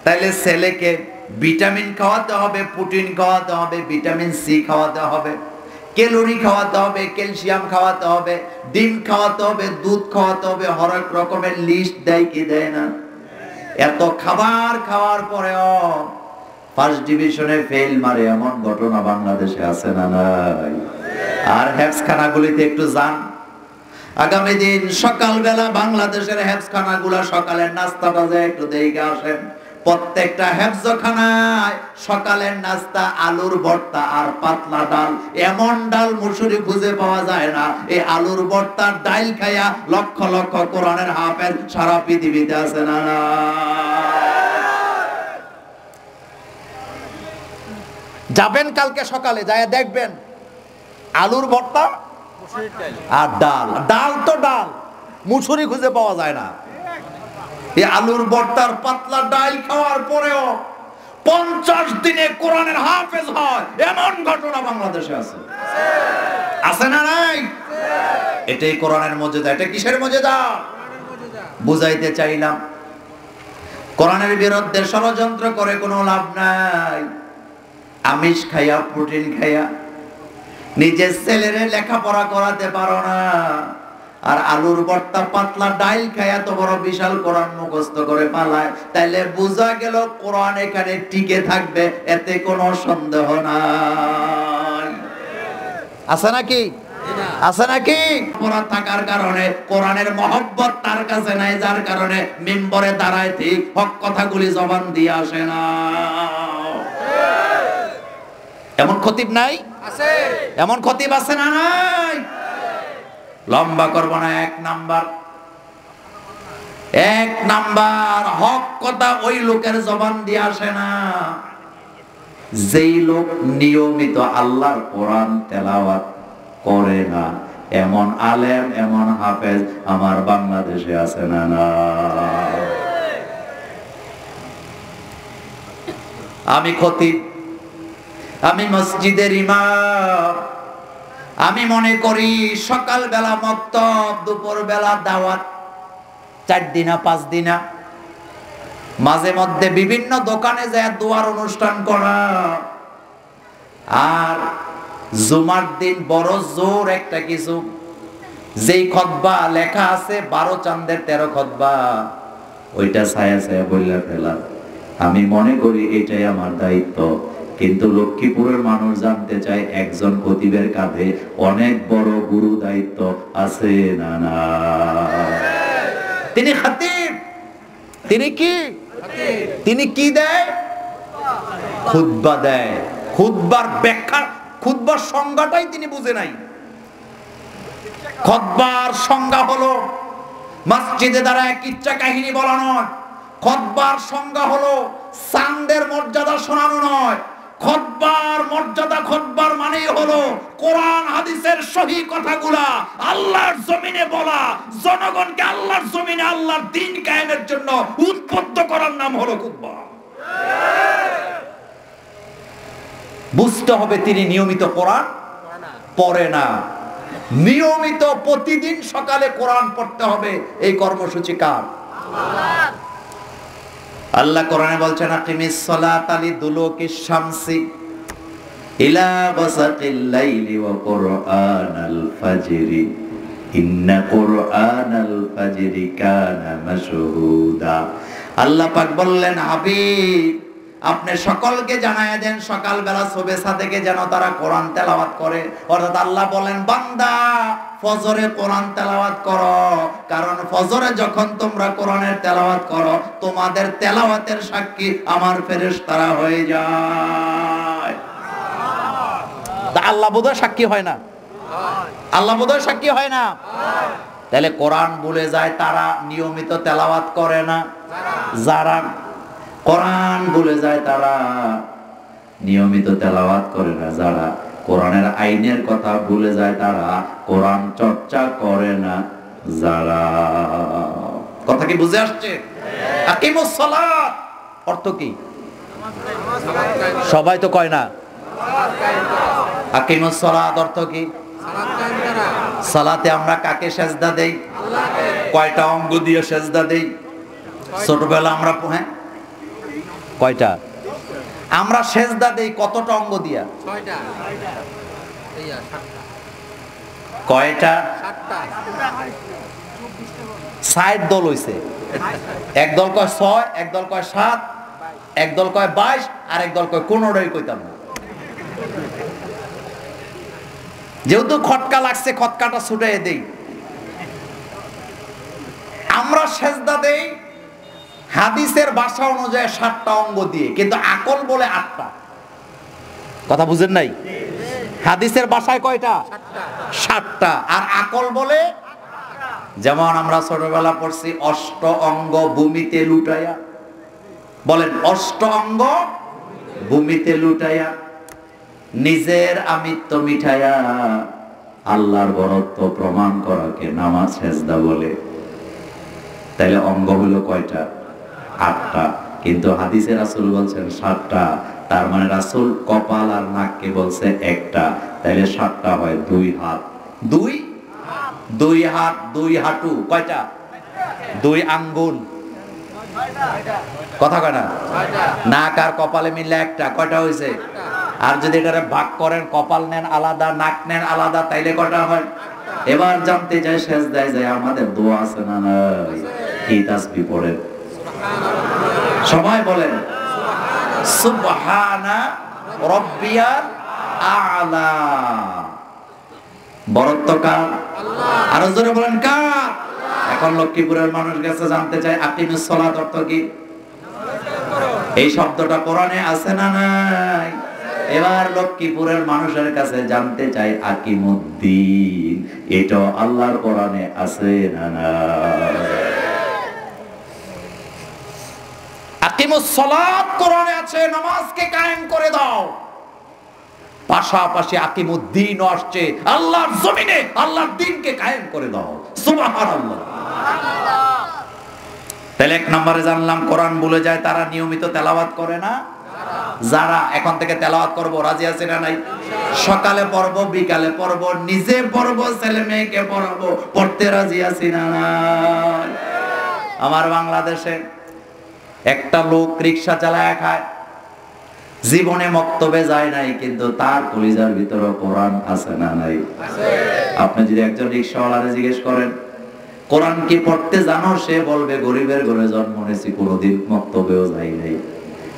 তাহলে ছেলেকে ভিটামিন খাওয়াতে হবে, প্রোটিন খাওয়াতে হবে, ভিটামিন সি খাওয়াতে হবে, ক্যালোরি খাওয়াতে হবে, ক্যালসিয়াম খাওয়াতে হবে, ডিম খাওয়াতে হবে, দুধ খাওয়াতে হবে, হরেক রকমের লিস্ট দেয় কি দেয় না? এত খাবার খাওয়ার পরেও ফার্স্ট ডিভিশনে ফেল মারে এমন ঘটনা বাংলাদেশে আছে না নাই? আর হেফজখানাগুলিতে একটু যান, আগামী দিন সকালবেলা বাংলাদেশের হেফজখানাগুলা সকালের নাস্তাটা যায় একটু দেখে আসেন। প্রত্যেকটা হেফজখানায় সকালের নাস্তা আলুর ভর্তা আর পাতলা ডাল। এমন ডাল মুসুরি খুঁজে পাওয়া যায় না। এই আলুর ভর্তার ডাল খাইয়া লক্ষ লক্ষ কোরআনের হাফেজ সারা পৃথিবীতে আছে না? যাবেন কালকে সকালে, যায় দেখবেন আলুর ভর্তা আর ডাল। ডাল তো ডাল, মুসুরি খুঁজে পাওয়া যায় না। এই আলুর ভর্তার পাতলা ডাল খাওয়ার পরেও 50 দিনে কোরআনের হাফেজ হয় এমন ঘটনা বাংলাদেশে আছে। আছে না নাই? এটাই কোরআনের মর্যাদা। এটা কিসের মর্যাদা? বুঝাইতে চাইলাম, কোরআনের বিরুদ্ধে ষড়যন্ত্র করে কোনো লাভ নাই। আমিষ খাইয়া, প্রোটিন খাইয়া নিজের ছেলেরে লেখাপড়া করাতে পারো না, আর আলুর ভর্তা পাতলা ডাল খাইয়া তো বড় বিশাল কোরআন মুখস্থ করে পালায়। তাইলে বোঝা গেল কোরআন এখানে টিকে থাকবে, এতে কোনো সন্দেহ নাই। আছে নাকি? আছে নাকি? পড়া থাকার কারণে কোরআনের মহব্বত তার কাছে নাই, যার কারণে মিম্বরে দাঁড়ায় ঠিক হক কথাগুলি জবান দিয়ে আসে না। এমন খতিব নাই? আছে। এমন খতিব আছে না নাই? লম্বা করব না। এক নাম্বার হক কথা ওই লোকের জবান দিয়ে আসে না যেই লোক নিয়মিত আল্লাহর কোরআন তেলাওয়াত করে না। এমন আলেম, এমন হাফেজ আমার বাংলাদেশে আছে না? না। আমি খতিব, আমি মসজিদের ইমাম, আমি মনে করি সকালবেলা মক্তব, দুপুর বেলা দাওয়াত, 4 দিনা 5 দিনা, মাঝে মধ্যে বিভিন্ন দোকানে যায় দোয়ার অনুষ্ঠান করা, আর জুমার দিন বড় জোর একটা কিছু, যেই খুতবা লেখা আছে 12 চাঁদের 13 খুতবা, ওইটা ছায়া ছায়া বইলা ফেলা। আমি মনে করি এটাই আমার দায়িত্ব। কিন্তু লক্ষ্মীপুরের মানুষ জানতে চায় একজন খতিবের কাঁধে অনেক বড় গুরু দায়িত্ব আছে না? না। তিনি খতিব, তিনি কি? তিনি কি দেয়? খুতবা দেয়। খুতবার ব্যাখ্যা, খুতবার সংজ্ঞাটাই তিনি বুঝে নাই। খুতবার সংজ্ঞা হলো মসজিদে দাঁড়ায় কিচ্ছা কাহিনী বলা নয়। খুতবার সংজ্ঞা হলো চাঁদের মর্যাদা শোনানো নয়। খুতবার মর্যাদা, খুতবার মানেই হলো কোরআন হাদিসের সহি কথাগুলা আল্লাহর জমিনে বলা, জনগণকে আল্লাহর জমিনে আল্লাহর দ্বীন কায়েমের জন্য উদ্বুদ্ধ করার নাম হলো খুতবা। বুঝতে হবে তিনি নিয়মিত কোরআন পড়ে না। নিয়মিত প্রতিদিন সকালে কোরআন পড়তে হবে। এই কর্মসূচি কার? আল্লাহ কোরআনে বলছেন, আকিমিস সালাতা লিদুলুকিশ শামসি ইলা গাসাকিল লাইলি ওয়া কুরআনাল ফাজরি ইন্না কুরআনাল ফাজরি কানা মাশহুদা। আল্লাহ পাক বললেন, হাবিব আপনি সকলকে জানায়া দেন সকালবেলা সুবহা থেকে যেন তারা কোরআন তেলাওয়াত করে। অর্থাৎ আল্লাহ বলেন, বান্দা ফজরে কোরআন তেলাওয়াত করো, কারণ ফজরে যখন তোমরা কোরআনের তেলাওয়াত করো তোমাদের তেলাওয়াতের সাক্ষী আমার ফেরেশতারা হয়ে যায়। তা আল্লাহ বোধহয় সাক্ষী হয় না? আল্লাহ বোধহয় সাক্ষী হয় না? তাহলে কোরআন ভুলে যায় তারা নিয়মিত তেলাওয়াত করে না। যারা কোরআন ভুলে যায় তারা নিয়মিত তেলাওয়াত করে না। যারা কোরআনের আইনের কথা ভুলে যায় তারা কোরআন চর্চা করে না। যারা, কথা কি বুঝে আসছে? আকিমুস সালাত অর্থ কি? সবাই তো কয় না। আকিমুস সালাত অর্থ কি? সালাতে আমরা কাকে সেজদা দেই? কয়টা অঙ্গ দিয়ে সেজদা দেই? ছোটবেলা আমরা কয়টা আমরা সেজদা দেই? কতটা অঙ্গ দিয়া? কয়টা? 60 দল হইছে। এক দল কয় 6, এক দল কয় 7, এক দল কয় 22, আর এক দল কয় 15ই কইতাম না। যেহেতু খটকা লাগছে, খটকাটা ছুটাই দেই। আমরা সেজদা দেই হাদিসের ভাষা অনুযায়ী 7টা অঙ্গ দিয়ে, কিন্তু আকল বলে 8টা। কথা বুঝেন নাই? হাদিসের ভাষায় কয়টা? 7টা। আর আকল বলে, যেমন আমরা ছোটবেলা পড়ছি অষ্ট অঙ্গ ভূমিতে লুটাইয়া। বলেন, অষ্ট অঙ্গ ভূমিতে লুটাইয়া, নিজের আমিত্ব মিঠাইয়া, আল্লাহর বরত্ব প্রমাণ করাকে নামাজ সেজদা বলে। তাইলে অঙ্গ হলো কয়টা? 8টা। কিন্তু হাদিসে রাসূল বলছেন 7টা। তার মানে রাসূল কপাল আর নাককে বলছে একটা, তাইলে 7টা হয়। 2 হাত, 2 হাত, 2 হাঁটু, কয়টা? 2 আঙ্গুল, কথা কয় না? নাক আর কপালে মিললে একটা, কয়টা হয়েছে? আর যদি এটারে ভাগ করেন, কপাল নেন আলাদা, নাক নেন আলাদা, তাইলে কয়টা হয়? এবার জানতে চাই সেজদায় যায় আমাদের দোয়া আছে না নাই? কি তাসবিহ পড়েন? সবাই বলেন সুবহানা রাব্বিয়াল আ'লা। বরত্ব কার? আরো জোরে বলেন কার? এখন লক্ষ্মীপুরের মানুষ কাছে জানতে চাই আকিমুস সালাত অর্থ কি? এই শব্দটা কোরআনে আছে না নাই? এবার লক্ষ্মীপুরের মানুষের কাছে জানতে চাই আকিমুদ্দিন, এটা আল্লাহর কোরআনে আছে না নাই? আকিমুস সালাত কোরআনে আছে, নামাজকে কায়েম করে দাও। পাশাপাশি আকিমুদ্দিন আসছে, আল্লাহর জমিনে আল্লাহর দ্বীনকে কায়েম করে দাও। সুবহানাল্লাহ। তাহলে 1 নম্বরে জানলাম কোরআন ভুলে যায় তারা নিয়মিত তেলাওয়াত করে না। যারা এখন থেকে তেলাওয়াত করব, রাজি আছে না নাই? সকালে পড়ব, বিকালে পড়ব, নিজে পড়ব, ছেলে মেয়েকে পড়াবো, পড়তে রাজি আছি না নাই? আমার বাংলাদেশে একটা লোক রিকশা চালায় খায়, জীবনে মক্তবে যায় নাই, কিন্তু তার কলিজার ভিতরে কোরআন আছে না নাই? আপনি যদি একজন রিকশাওয়ালারে জিজ্ঞেস করেন কোরআন কি পড়তে জানো, সে বলবে গরিবের ঘরে জন্ম নিয়েছি, কোনোদিন মক্তবেও যাই নাই।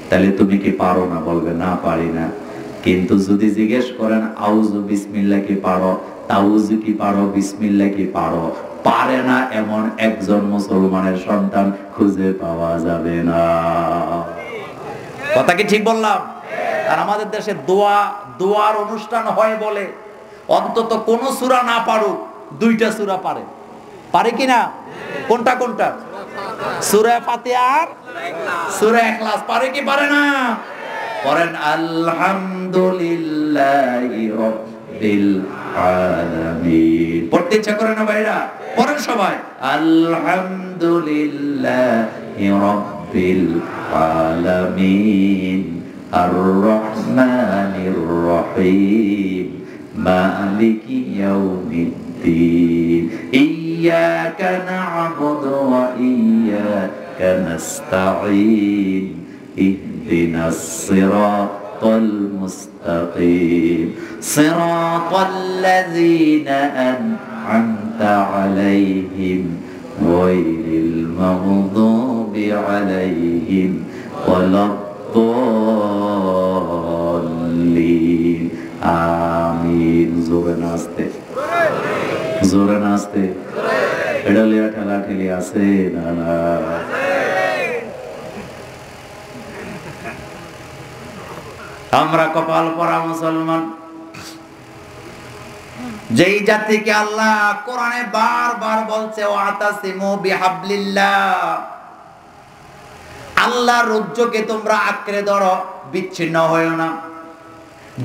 তাহলে তুমি কি পারো না? বলবে না, পারি না। কিন্তু যদি জিজ্ঞেস করেন আউযু বিসমিল্লাহ কি পারো, তাউযু কি পারো, বিসমিল্লাহ কি পারো, পারে না এমন একজন মুসলমানের সন্তান খুঁজে পাওয়া যাবে না। কথা কি ঠিক বললাম? আর আমাদের দেশে দোয়ার অনুষ্ঠান হয় বলে অন্তত কোন সূরা না পারুক 2টা সূরা পারে। পারে কিনা? কোনটা কোনটা? সূরা ফাতিহা আর সূরা ইখলাস। পারে কি পারে না? পড়েন আলহামদুলিল্লাহি রাব্বিল আলামিন। পড়তে ইচ্ছা করে না ভাইরা? পড়েন সবাই আলহামদুলিল্লাহি রাব্বিল আলামিন আর রহমানির রহিম মালিকি ইয়াউমিদ্দিন ইয়্যাকা না'বুদু ওয়া ইয়্যাকা নাস্তাঈন ইহদিনাস সিরাতাল মুস্তাকিম সিরাতাল লাযীনা আন'আমতা আলাইহিম গায়রিল মাগদুবি আলাইহিম ওয়ালাদ-দাল্লিন। আমিন। জোরে নাচতে, জোরে নাচতে। এটা লিয়া ঠেলা ঠেলি আছে না না? আমরা কপাল পরা মুসলমান, যেই জাতিকে আল্লাহ কোরআনে বারবার বলছে ওয়াতাসিমু বিহাবলিল্লাহ, আল্লাহর রজ্জুকে তোমরা আঁকড়ে ধরো, বিচ্ছিন্ন হয়ো না।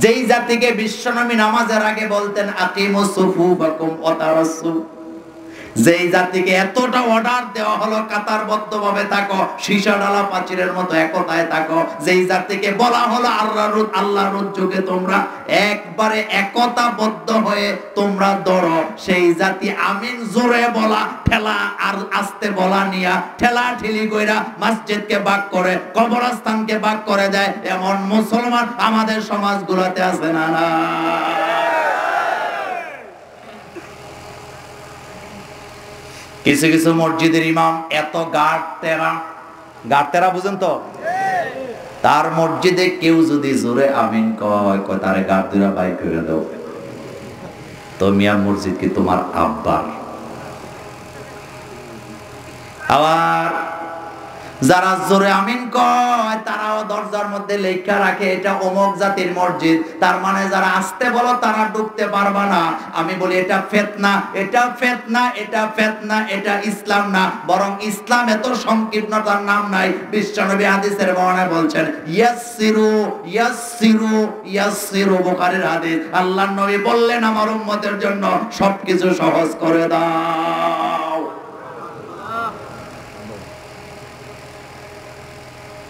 যেই জাতিকে বিশ্বনবী নামাজের আগে বলতেন আকিমুস সুফুফাকুম ওয়া তারাসসু, যেই জাতিকে এতটা অর্ডার দেওয়া হলো কাতারবদ্ধভাবে থাকো, সীসা ডালা প্রাচীরের মতো একতায় থাকো, যেই জাতিকে বলা হলো আল্লাহর যুগে তোমরা একবারে একতাবদ্ধ হয়ে তোমরা দৌড়ো, সেই জাতি আমিন জোরে বলা ঠেলা আর আস্তে বলা নিয়া ঠেলা ঠেলি কইরা মসজিদকে ভাগ করে কবরস্থানকে ভাগ করে দেয়, এমন মুসলমান আমাদের সমাজগুলোতে আছে না? না, কিছু কিছু মসজিদের ইমাম এত গাড়তেরা বুঝেন তো, তার মসজিদে কেউ যদি জোরে আমিন কয় তারে গাড় দুরা বাই করে দাও, তো মিয়া মসজিদ কি তোমার আব্বার? আবার যারা জোরে আমিন কয় তারাও দরজার মধ্যে লেখা রাখে এটা অমুক জাতির মসজিদ, তার মানে যারা আসতে বলো তারা ঢুকতে পারবা না। আমি বলি এটা ফিতনা, এটা ফিতনা, এটা ফিতনা, এটা ইসলাম না, বরং ইসলাম এত সংকীর্ণতার নাম নাই। বিশ্বনবী হাদিসের বর্ণনায় বলছেন ইয়াসসিরু ইয়াসসিরু ইয়াসসিরু, বুখারীর হাদিস। আল্লাহর নবী বললেন আমার উম্মতের জন্য সবকিছু সহজ করে দাও।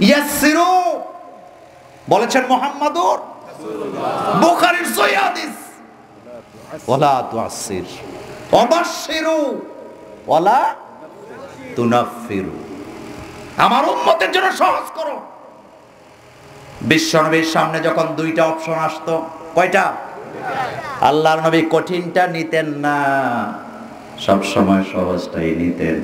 ইয়াসসিরু বলেছেন মুহাম্মাদুর রাসূলুল্লাহ, বুখারীর সহিহ হাদিস। ওয়ালা তুআসসির ওয়াবাশশিরু ওয়ালা তুনাফফিরু, আমার উম্মতের জন্য সহজ করো। বিশ্বনবীর সামনে যখন দুইটা অপশন আসতো, কয়টা? আল্লাহর নবী কঠিনটা নিতেন না, সব সময় সহজটাই নিতেন।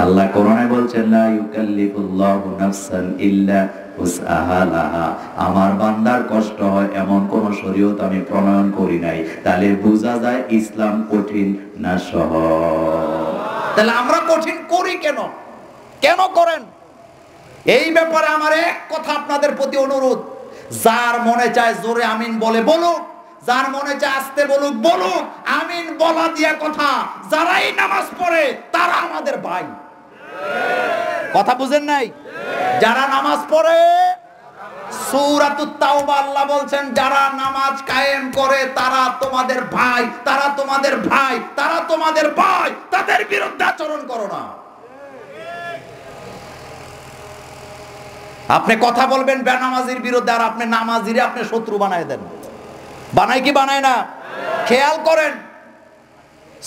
আল্লাহ কোরআনে বলছেন লা ইউকাল্লিফুল্লাহু নাফসান ইল্লা উসআহা লাহা, আমার বান্দার কষ্ট হয় এমন কোন শরীয়ত আমি প্রণয়ন করি নাই। তাহলে বোঝা যায় ইসলাম কঠিন না সহজ। তাহলে আমরা কঠিন করি কেন? কেন করেন? এই ব্যাপারে আমার এক কথা আপনাদের প্রতি অনুরোধ, যার মনে চায় জোরে আমিন বলে বলুক, যার মনে চায় আস্তে বলুক বলুক, আমিন বলা দিয়া কথা। যারাই নামাজ পড়ে তারা আমাদের ভাই। কথা বুঝেন নাই? যারা নামাজ পড়ে, সূরাতুত তাওবা আল্লাহ বলছেন যারা নামাজ কায়েম করে তারা তোমাদের ভাই, তারা তোমাদের ভাই, তারা তোমাদের ভাই, তাদের বিরুদ্ধে আচরণ করো না। আপনি কথা বলবেন বেনামাজির বিরুদ্ধে, আর আপনি নামাজিরে আপনি শত্রু বানায় দেন। বানায় কি বানায় না? খেয়াল করেন,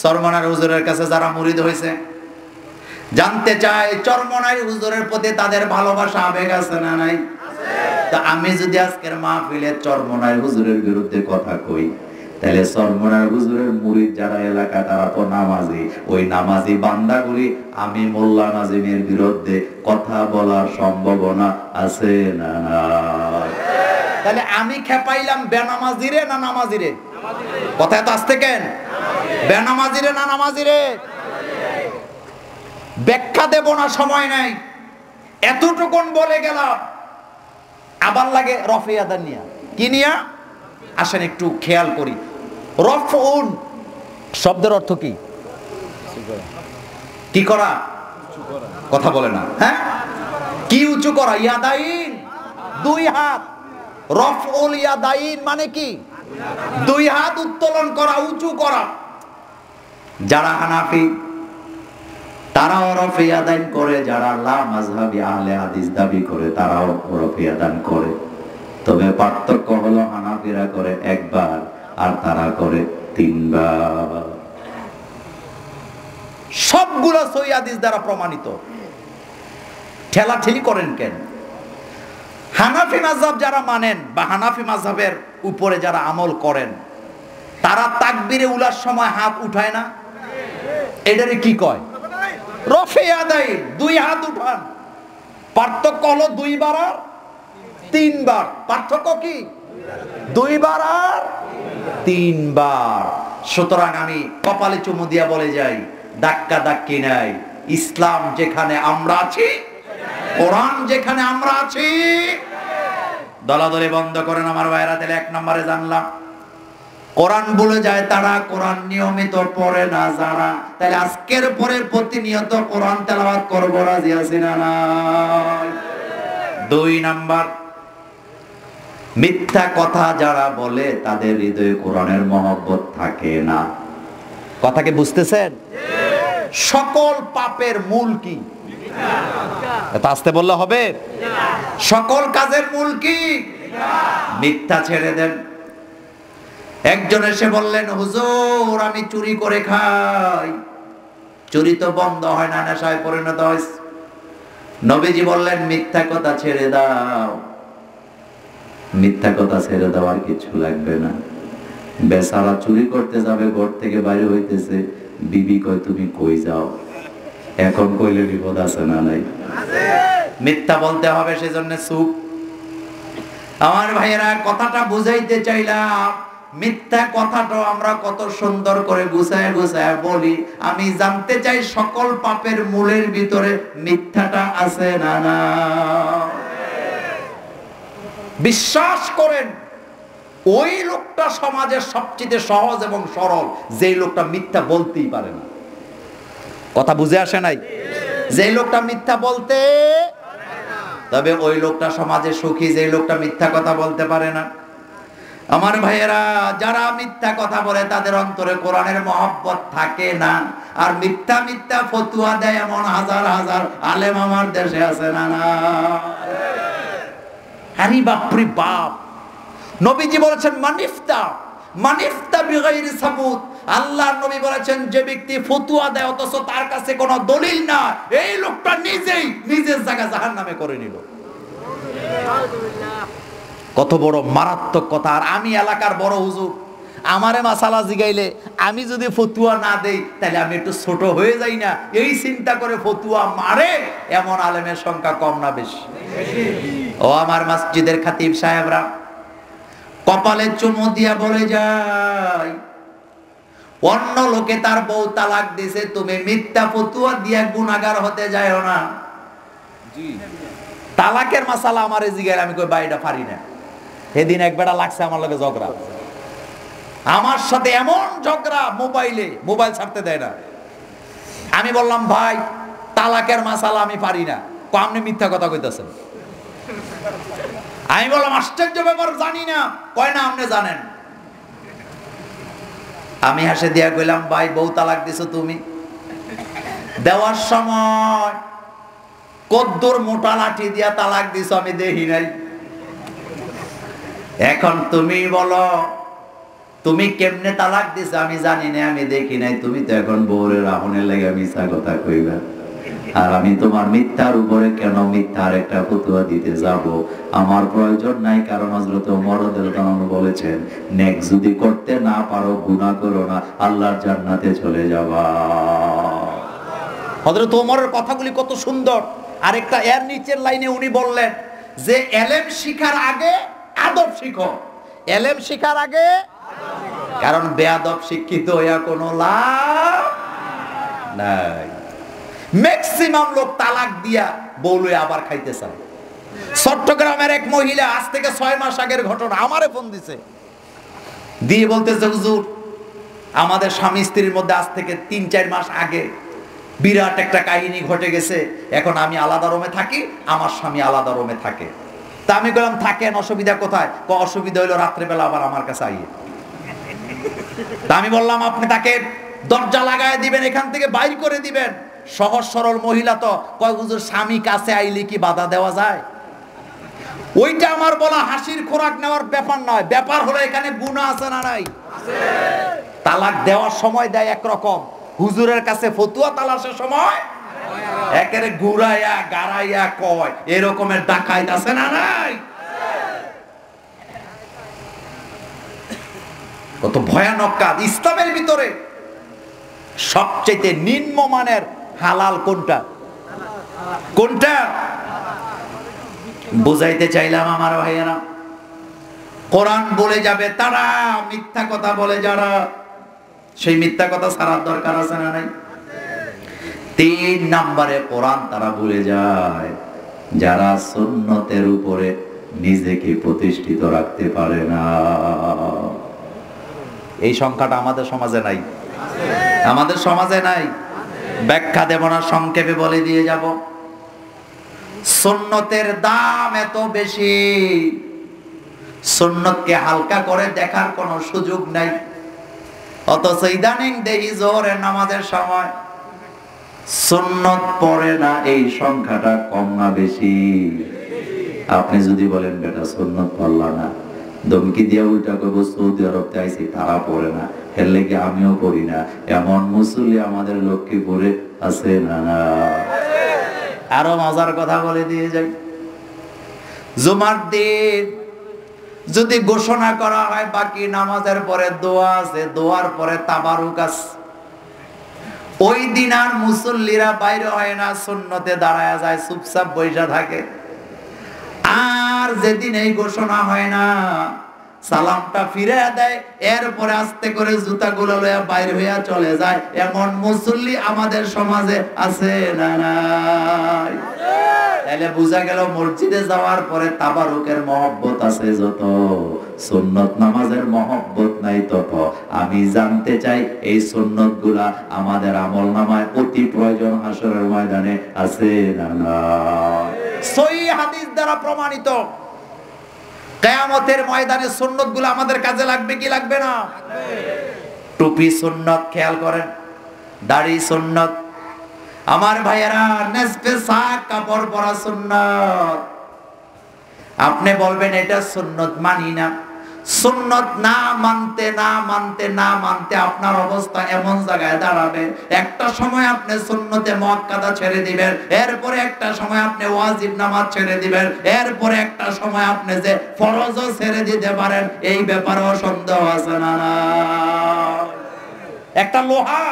চরমনার হুজুরের কাছে যারা মুরিদ হয়েছে জানতে চায় চরমনার হুজুরের প্রতি তাদের ভালোবাসা আবেগ আছে না নাই? তা আমি যদি আজকের মাহফিলে চরমনার হুজুরের বিরুদ্ধে কথা কই, তাহলে চরমনার হুজুরের মুরিদ যারা এলাকা তারা তো নামাজি, ওই নামাজি বান্দাগুলি আমি মোল্লা নাজিমের বিরুদ্ধে কথা বলার সম্ভাবনা আছে না নাই? তাহলে আমি খেপাইলাম বেনামাজিরে না নামাজিরে? কথা এত আসতে কেন? বেনামাজিরে না নামাজিরে? ব্যাখ্যা দেব না, সময় নাই, এতটুকুন বলে গেলাম। আবার লাগে রফে আদান নিয়া, কি নিয়া? আসেন একটু খেয়াল করি। রফউন শব্দের অর্থ কি? কি করা? কথা বলে না, হ্যাঁ? কি উঁচু করা? ইয়াদাইন, দুই হাত। রফউল ইয়াদাইন মানে কি? দুই হাত উত্তোলন করা, উঁচু করা। যারা হানাফি তারাও রফে আদান করে, যারা লা মাযহাবি আহলে হাদিস দাবি করে তারাও রফে আদান করে। তবে পার্থক্য হলো হানাফিরা করে একবার আর তারা করে তিনবার। সবগুলো সহিহ হাদিস দ্বারা প্রমাণিত। ঠেলাঠেলি করেন কেন? হানাফি মাযহাব যারা মানেন বা হানাফি মাযহাবের উপরে যারা আমল করেন তারা তাকবীরে উলার সময় হাত উঠায় না? এটারে কি কয়? রফে আদাইন, দুই হাত উঠান। পার্থক্য হলো দুইবার আর তিনবার। পার্থক্য কি? দুইবার আর তিনবার। সুতরাং আমি কপালে চুমু দিয়া বলে যাই, ধাক্কা ধাক্কি নাই। ইসলাম যেখানে আমরা আছি, কোরআন যেখানে আমরা আছি, দলাদলি বন্ধ করেন আমার ভাইরা। তাহলে এক নম্বরে জানলাম কোরআন বলে যায় তারা, কোরআন নিয়মিত পড়ে না যারা। তাহলে আজকের পরে প্রতিনিয়ত কোরআন তেলাওয়াত করব, রাজি আছি না নাই? দুই নাম্বার, মিথ্যা কথা যারা বলে তাদের হৃদয়ে কোরআনের মহব্বত থাকে না। কথাকে বুঝতেছেন? সকল পাপের মূল কি? এটা আসতে বললে হবে? সকল কাজের মূল কি? মিথ্যা ছেড়ে দেন। একজন এসে বললেন, হুজুর আমি চুরি করে খাই। চুরি তো বন্ধ হয় না, নেশায় পরিণত হয়েছে। নবীজি বললেন, মিথ্যা কথা ছেড়ে দাও। মিথ্যা কথা ছেড়ে দেওয়ার কিছু লাগবে না। বেচারা চুরি করতে যাবে, ঘর থেকে বাইরে হইতেছে, বিবি কয় তুমি কই যাও? এখন কইলে বিপদ আছে না নাই? মিথ্যা বলতে হবে, সেজন্য চুপ। আমার ভাইয়েরা, কথাটা বুঝাইতে চাইলাম, মিথ্যা কথাটাও আমরা কত সুন্দর করে গুছায় গুছায় বলি। আমি জানতে চাই সকল পাপের মূলের ভিতরে মিথ্যাটা আছে না না? বিশ্বাস করেন, ওই লোকটা সমাজের সবচেয়ে সহজ এবং সরল, যেই লোকটা মিথ্যা বলতেই পারে না। কথা বুঝে আসে নাই? যেই লোকটা মিথ্যা বলতে, তবে ওই লোকটা সমাজে সুখী, যেই লোকটা মিথ্যা কথা বলতে পারে না। আমার ভাইয়েরা, যারা মিথ্যা কথা বলে তাদের অন্তরে কোরআনের মহব্বত থাকে না, আর মিথ্যা মিথ্যা ফতুয়া দেয় এমন হাজার হাজার আলেম আমার দেশে আছে না না? আরে বাপরে বাপ! নবীজি বলেছেন, মানিফতা বিগাইরি সাবুত। আল্লাহর নবী বলেছেন, যে ব্যক্তি ফতুয়া দেয় অথচ তার কাছে কোনো দলিল না, এই লোকটা নিজেই নিজের জায়গা জাহান্নামে করে নিল। কত বড় মারাত্মক কথা! আর আমি এলাকার বড় হুজুর, আমারে মাসালা জিগাইলে আমি যদি ফতুয়া না দেই তাহলে আমি একটু ছোট হয়ে যাই না, এই চিন্তা করে ফতুয়া মারে এমন আলেমের সংখ্যা কম না বেশি? ও আমার মসজিদের খতিব সাহেবরা, কপালে চুমু দিয়া বলে যায়, অন্য লোকে তার বউ তালাক দিছে, তুমি মিথ্যা ফতুয়া দিয়া গুনাহগার হতে যাও না। তালাকের মাসালা আমারে জিগাইলে আমি কই বাইটা পারি না। সেদিন এক বেটা লাগছে আমার লগে ঝগড়া, আমার সাথে এমন ঝগড়া, মোবাইল ছাড়তে দেয় না। আমি বললাম, ভাই তালাকের মাসালা আমি পারি না। আপনি মিথ্যা কথা কইতেছেন। আমি বললাম, আশ্চর্য ব্যাপার, জানি না। কয় না, আপনি জানেন। আমি হাসে দিয়া কইলাম, ভাই বউ তালাক দিছো তুমি, দেওয়ার সময় কদ্দুর মোটা লাঠি দিয়া তালাক দিছো আমি দেখি নাই। এখন তুমি বলো, তুমি কেমনে তালাক দিছো আমি জানি না, আমি দেখি নাই। তুমি তো এখন বউরের রাহনের লাগে মিথ্যা কথা কইবা, আর আমি তোমার মিথ্যার উপরে কেন মিথ্যার একটা ফতোয়া দিতে যাব? আমার প্রয়োজন নাই। কারণ হযরত ওমর রাদিয়াল্লাহু আনহু বলেছেন, নেক যদি করতে না পারো গুনাহ করো না, আল্লাহর জান্নাতে চলে যাবা। হযরত ওমরের কথাগুলি কত সুন্দর। আরেকটা এর নিচের লাইনে উনি বললেন যে, ইলম শিখার আগে আদব শিখো। ইলম শিখার আগে, কারণ বেয়াদব শিক্ষিত হইয়া কোনো লাভ নাই। ম্যাক্সিমাম লোক তালাক দিয়া বউলে আবার খাইতে চায়। চট্টগ্রামের এক মহিলা, আজ থেকে 6 মাস আগের ঘটনা, আমারে ফোন দিছে, দিয়ে বলতেছে, হুজুর আমাদের স্বামী স্ত্রীর মধ্যে আজ থেকে 3-4 মাস আগে বিরাট একটা কাহিনী ঘটে গেছে। এখন আমি আলাদা রুমে থাকি, আমার স্বামী আলাদা রুমে থাকে। তা আমি বললাম, থাকেন, অসুবিধা কোথায়? অসুবিধা হইলো রাত্রেবেলা আবার আমার কাছে আইয়ে। তা আমি বললাম, আপনি তাকে দরজা লাগায় দিবেন, এখান থেকে বাইর করে দিবেন। সহজ সরল মহিলা তো কয়, হুজুর স্বামী কাছে আইলে কি বাধা দেওয়া যায়? ওইটা আমার বলা হাসির খোরাক নেওয়ার ব্যাপার নয়। ব্যাপার হলো এখানে গুনাহ আছে না নাই? তালাক দেওয়ার সময় দেয় একরকম, হুজুরের কাছে ফতুয়া তালাশের সময় একেবারে ঘুরাইয়া গাড়াইয়া কয়, এরকমের ডাকাইত আছে না নাই? কত ভয়ানক কাজ! ইসলামের ভিতরে সবচেয়ে নিম্নমানের হালাল কোনটা? কোনটা বুঝাইতে চাইলাম আমার ভাইয়েরা। কোরআন বলে যাবে তারা মিথ্যা কথা বলে, যারা সেই মিথ্যা কথা ছাড়ার দরকার আছে না নাই? 3 নম্বরে কোরআন তারা ভুলে যায়, যারা সুন্নতের উপরে নিজেকে প্রতিষ্ঠিত রাখতে পারে না। এই সংখ্যাটা আমাদের সমাজে নাই, আমাদের সমাজে নাই। ব্যাখ্যা দেব না, সংক্ষেপে বলে দিয়ে যাব। সুন্নতের দাম এত বেশি, সুন্নতকে হালকা করে দেখার কোনো সুযোগ নাই। অথচ ইদানিং দেখি জোহরের নামাজের সময় সুন্নত পড়ে না, এই সংখ্যাটা কম না বেশি? আপনি যদি বলেন বেটা সুন্নত পড়লা না, ধমকি দিয়ে উল্টা কইব সৌদি আরবতে আইছি তারা পড়ে না, এর লেগে আমিও পড়ি না, এমন মুসল্লি আমাদের লক্ষ্মীপুরে আছে না? না। আরো মজার কথা বলে দিয়ে যাই, জুমার দিন যদি ঘোষণা করা হয় বাকি নামাজের পরে দোয়া আছে, দোয়ার পরে তাবারুক আছে, ওই দিন আর মুসল্লিরা বাইরে হয় না, সুন্নতে দাঁড়ায় যায়, চুপচাপ বৈশা থাকে। আর যেদিন এই ঘোষণা হয় না, সালামটা ফিরে দেয়, এরপরে আস্তে করে জুতাগুলো লইয়া বাইরে হইয়া চলে যায়, এমন মুসল্লি আমাদের সমাজে আছে না? নাই। তাহলে বোঝা গেল মসজিদে যাওয়ার পরে তাবারুকের মহব্বত আছে যত, সুন্নত নামাজের মহব্বত নাই তত। আমি জানতে চাই এই সুন্নত গুলা আমাদের আমল নামায় অতি প্রয়োজন হাসরের ময়দানে আছে না? নাই। সহিহ হাদিস দ্বারা প্রমাণিত, কিয়ামতের ময়দানে সুন্নত গুলো আমাদের কাজে লাগবে কি লাগবে না? টুপি সুন্নত, খেয়াল করেন, দাড়ি সুন্নত, আমার ভাইয়েরা নেসফে সাক কাপড় পরা সুন্নত। আপনি বলবেন এটা সুন্নত মানি না, সুন্নত না মানতে না মানতে না মানতে আপনার অবস্থা এমন জায়গায় দাঁড়াবে, একটা সময় আপনি সুন্নতে মুআক্কাদা ছেড়ে দিবেন, এরপরে একটা সময় আপনি ওয়াজিব নামাজ ছেড়ে দিবেন, এরপরে একটা সময় আপনি যে ফরজও ছেড়ে দিতে পারেন, এই ব্যাপারেও সন্দেহ আছে না? একটা লোহা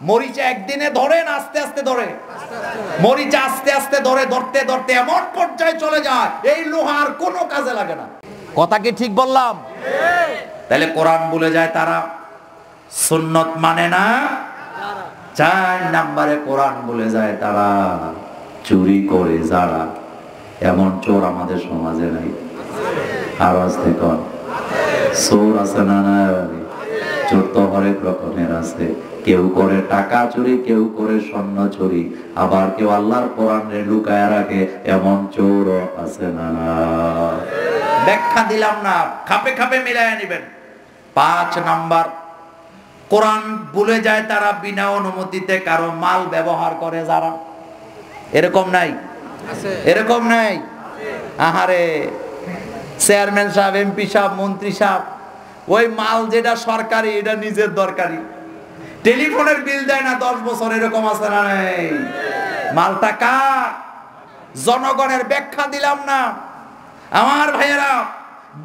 মরিচা একদিনে ধরেন, আস্তে আস্তে ধরে, মরিচা আস্তে আস্তে ধরে, ধরতে ধরতে এমন পর্যায়ে চলে যায় এই লোহার কোনো কাজে লাগে না। কথা কি ঠিক বললাম? তাহলে কোরআন বলে যায় তারা, সুন্নত মানে না। 4 নম্বরে কোরআন বলে যায় তারা, চুরি করে যারা, এমন চোর আমাদের সমাজে নাই। আওয়াজ থেকে চোর আছে না? চোর তো হরেক রকমের আছে, কেউ করে টাকা চুরি, কেউ করে স্বর্ণ চুরি, আবার কেউ আল্লাহর কোরআনে লুকায় রাখে, এমন চোর আছে না? ব্যাখ্যা দিলাম না, খাপে খাপে মিলাইয়া নেবেন। 5 নাম্বার, কোরআন বলে যায় তারা বিনা অনুমতিতে কারো মাল ব্যবহার করে যারা। এরকম নাই? এরকম নাই? আহারে, চেয়ারম্যান সাহেব, এমপি সাহেব, মন্ত্রী সাহেব, ওই মাল যেটা সরকারি এটা নিজের দরকারি, টেলিফোনের বিল দেয় না 10 বছর, এরকম আছে না? নাই। মালটা কার? জনগণের। ব্যাখ্যা দিলাম না। আমার ভাইয়েরা,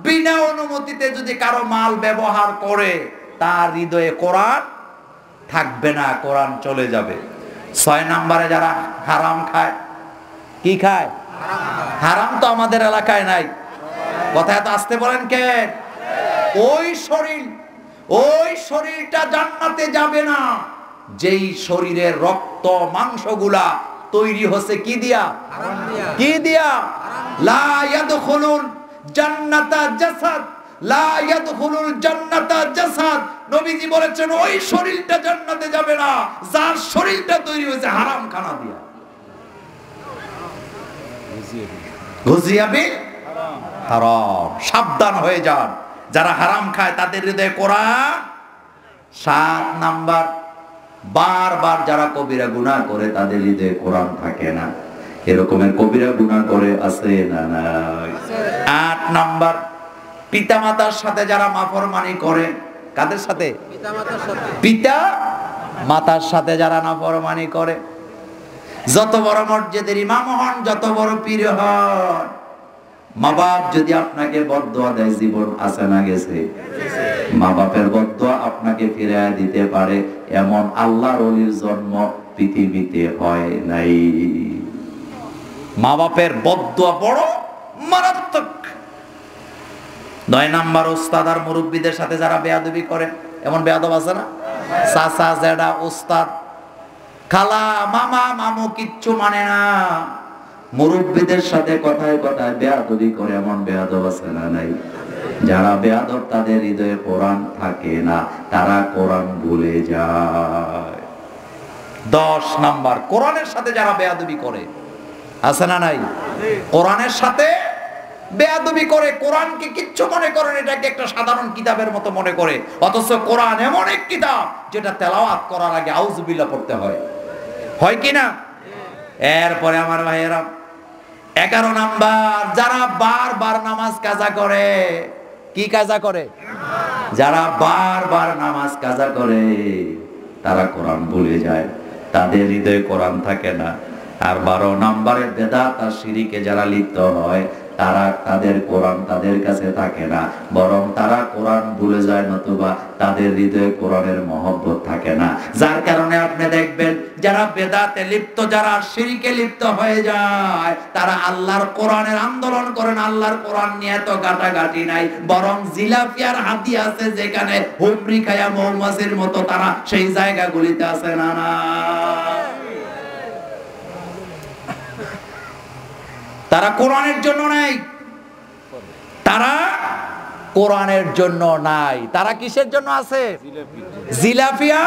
বিনা অনুমতিতে যদি কারো মাল ব্যবহার করে, তার হৃদয়ে কোরআন থাকবে না, কোরআন চলে যাবে। 6 নম্বরে যারা হারাম খায়, কি খায়? হারাম তো আমাদের এলাকায় নাই, কথা এত আসতে বলেন কে? ওই শরীরটা জান্নাতে যাবে না যেই শরীরের রক্ত মাংসগুলা তৈরি হচ্ছে কি দিয়া? কি দিয়া? লা ইয়াদখুলুল জান্নাতা জাসাদ, লা ইয়াদখুলুল জান্নাতা জাসাদ। নবীজি বলেছেন ওই শরীরটা জান্নাতে যাবে না যার শরীরটা তৈরি হয়েছে হারাম খানা দিয়া। গুজিয়া বিল হারাম। সাবধান হয়ে যান, যারা হারাম খায় তাদের হৃদয়ে কোরআন। 7 নাম্বার, বারবার যারা কবিরা গুনাহ করে তাদের হৃদয়ে কোরআন থাকে না। এরকমের কবিরা গুনাহ করে আছে না? নাই। 8 নাম্বার, পিতামাতার সাথে যারা নাফরমানি করে। কাদের সাথে? পিতা মাতার সাথে যারা নাফরমানি করে। যত বড় মসজিদের ইমাম হন, যত বড় পীর হন, মা বাপ যদি আপনাকে বদদোয়া দেয়, জীবন আছে না গেছে? মা বাপের বদদোয়া আপনাকে ফিরিয়ে দিতে পারে এমন আল্লাহর ওলির জন্ম পৃথিবীতে হয় নাই। মা বাপের বদদোয়া বড় মারাত্মক। 9 নাম্বার, ওস্তাদ আর মুরব্বীদের সাথে যারা বেয়াদবি করে। এমন বেয়াদব আছে না? চাচা, জেঠা, ওস্তাদ, খালা, মামা, মামু কিচ্ছু মানে না, মুরব্বীদের সাথে কথায় কথায় বেয়াদবি করে, এমন বেয়াদব আছে না? নাই। যারা বেয়াদব তাদের হৃদয়ে কোরআন থাকে না, তারা কোরআন ভুলে যায়। 10 নাম্বার, কোরআনের সাথে যারা বেয়াদবি করে, আছে না? নাই। কোরআনের সাথে বেয়াদবি করে, কোরআনকে কিচ্ছু মনে করেন এটাকে একটা সাধারণ কিতাবের মতো মনে করে, অথচ কোরআন এমন এক কিতাব যেটা তেলাওয়াত করার আগে আউযুবিল্লাহ পড়তে হয়। হয় কি না? এরপরে আমার ভাইয়েরা 11 নাম্বার, যারা বারবার নামাজ কাজা করে। কি কাজা করে? যারা বারবার নামাজ কাজা করে তারা কোরআন ভুলে যায়, তাদের হৃদয়ে কোরআন থাকে না। আর 12 নম্বরের বেদাত আর শিরকে যারা লিপ্ত হয় তারা, তাদের কোরআন তাদের কাছে থাকে না, বরং তারা কোরআন ভুলে যায়, নতুবা তাদের হৃদয়ে কোরআনের মহব্বত থাকে না। যার কারণে আপনি দেখবেন যারা বেদাতে লিপ্ত, যারা শিরকে লিপ্ত হয়ে যায়, তারা আল্লাহর কোরআনের আন্দোলন করেন। আল্লাহর কোরআন নিয়ে তো গাটাগাটি নাই, বরং জিলাপি আর হাতি আছে যেখানে হুমরি খায়া মৌমাছির মতো তারা সেই জায়গাগুলিতে আছে। না না, তারা কোরআনের জন্য নাই, তারা কোরআনের জন্য নাই, তারা কিসের জন্য আছে? জিলাফিয়া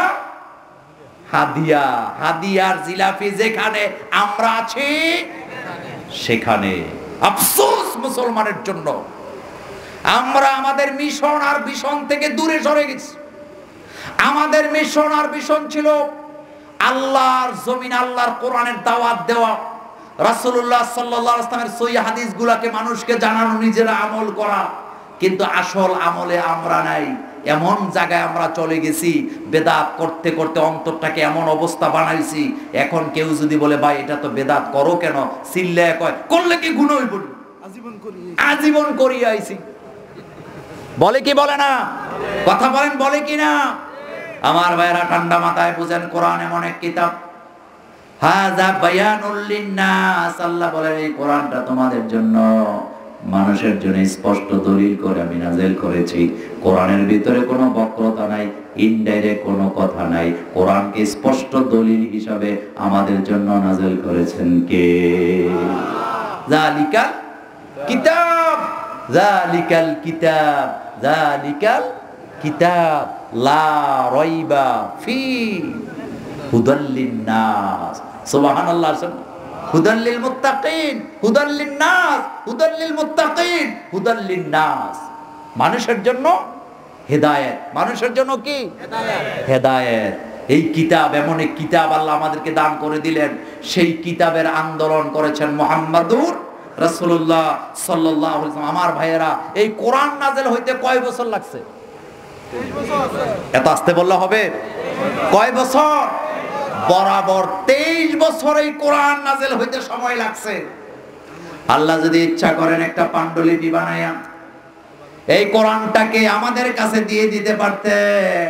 হাদিয়া। হাদিয়ার জিলাফি যেখানে আমরা আছি সেখানে। আফসোস মুসলমানের জন্য, আমরা আমাদের মিশন আর ভিশন থেকে দূরে সরে গেছি। আমাদের মিশন আর ভিশন ছিল আল্লাহর জমিন, আল্লাহর কোরআনের দাওয়াত দেওয়া, রাসূলুল্লাহ সাল্লাল্লাহু আলাইহি ওয়াসাল্লামের সহিহ হাদিসগুলোকে মানুষকে জানানো, নিজেরা আমল করা। কিন্তু আসল আমলে আমরা নাই। এমন জায়গায় আমরা চলে গেছি, বেদাত করতে করতে অন্তরটাকে এমন অবস্থা বানাইছি, এখন কেউ যদি বলে ভাই এটা তো বেদাত করো কেন, চিল্লায় কয় করলে কি গুনাহ হইব? আজীবন করি আইছি। বলে কি বলে না? কথা বলেন, বলে কি না? আমার ভাইরা ঠান্ডা মাথায় বুঝেন, কোরআন এমন এক কিতাব, হাযা বায়ানুল লিন্নাস। আল্লাহ বলেন এই কোরআনটা তোমাদের জন্য, মানুষের জন্য স্পষ্ট দলিল করে আমি নাযিল করেছি। কোরআনের ভিতরে কোনো বক্রতা নাই, ইনডাইরেক্ট কোনো কথা নাই। কোরআনকে স্পষ্ট দলিল হিসাবে আমাদের জন্য নাযিল করেছেন কে? যালিকাল কিতাব, যালিকাল কিতাব, যালিকাল কিতাব লা রাইবা ফি হুদাল লিন্নাস। সুবহানাল্লাহ। হুদাল লিল মুত্তাকিন, হুদাল লিন্নাস, হুদাল লিল মুত্তাকিন, হুদাল লিন্নাস। মানুষের জন্য হেদায়েত। মানুষের জন্য কি? হেদায়েত। হেদায়েত। এই কিতাব, এমন এক কিতাব আল্লাহ আমাদেরকে দান করে দিলেন। সেই কিতাবের আন্দোলন করেছেন মুহাম্মাদুর রাসূলুল্লাহ সাল্লাল্লাহু আলাইহি ওয়াসাল্লাম। আমার ভাইয়েরা, এই কোরআন নাযিল হইতে কয় বছর লাগছে? 23 বছর। এত আস্তে বললে হবে? কয় বছর? বরাবর 23 বছর এই কোরআন নাযিল হইতে সময় লাগছে। আল্লাহ যদি ইচ্ছা করেন একটা পান্ডুলিপি বানায়া এই কোরআনটাকে আমাদের কাছে দিয়ে দিতে পারতেন,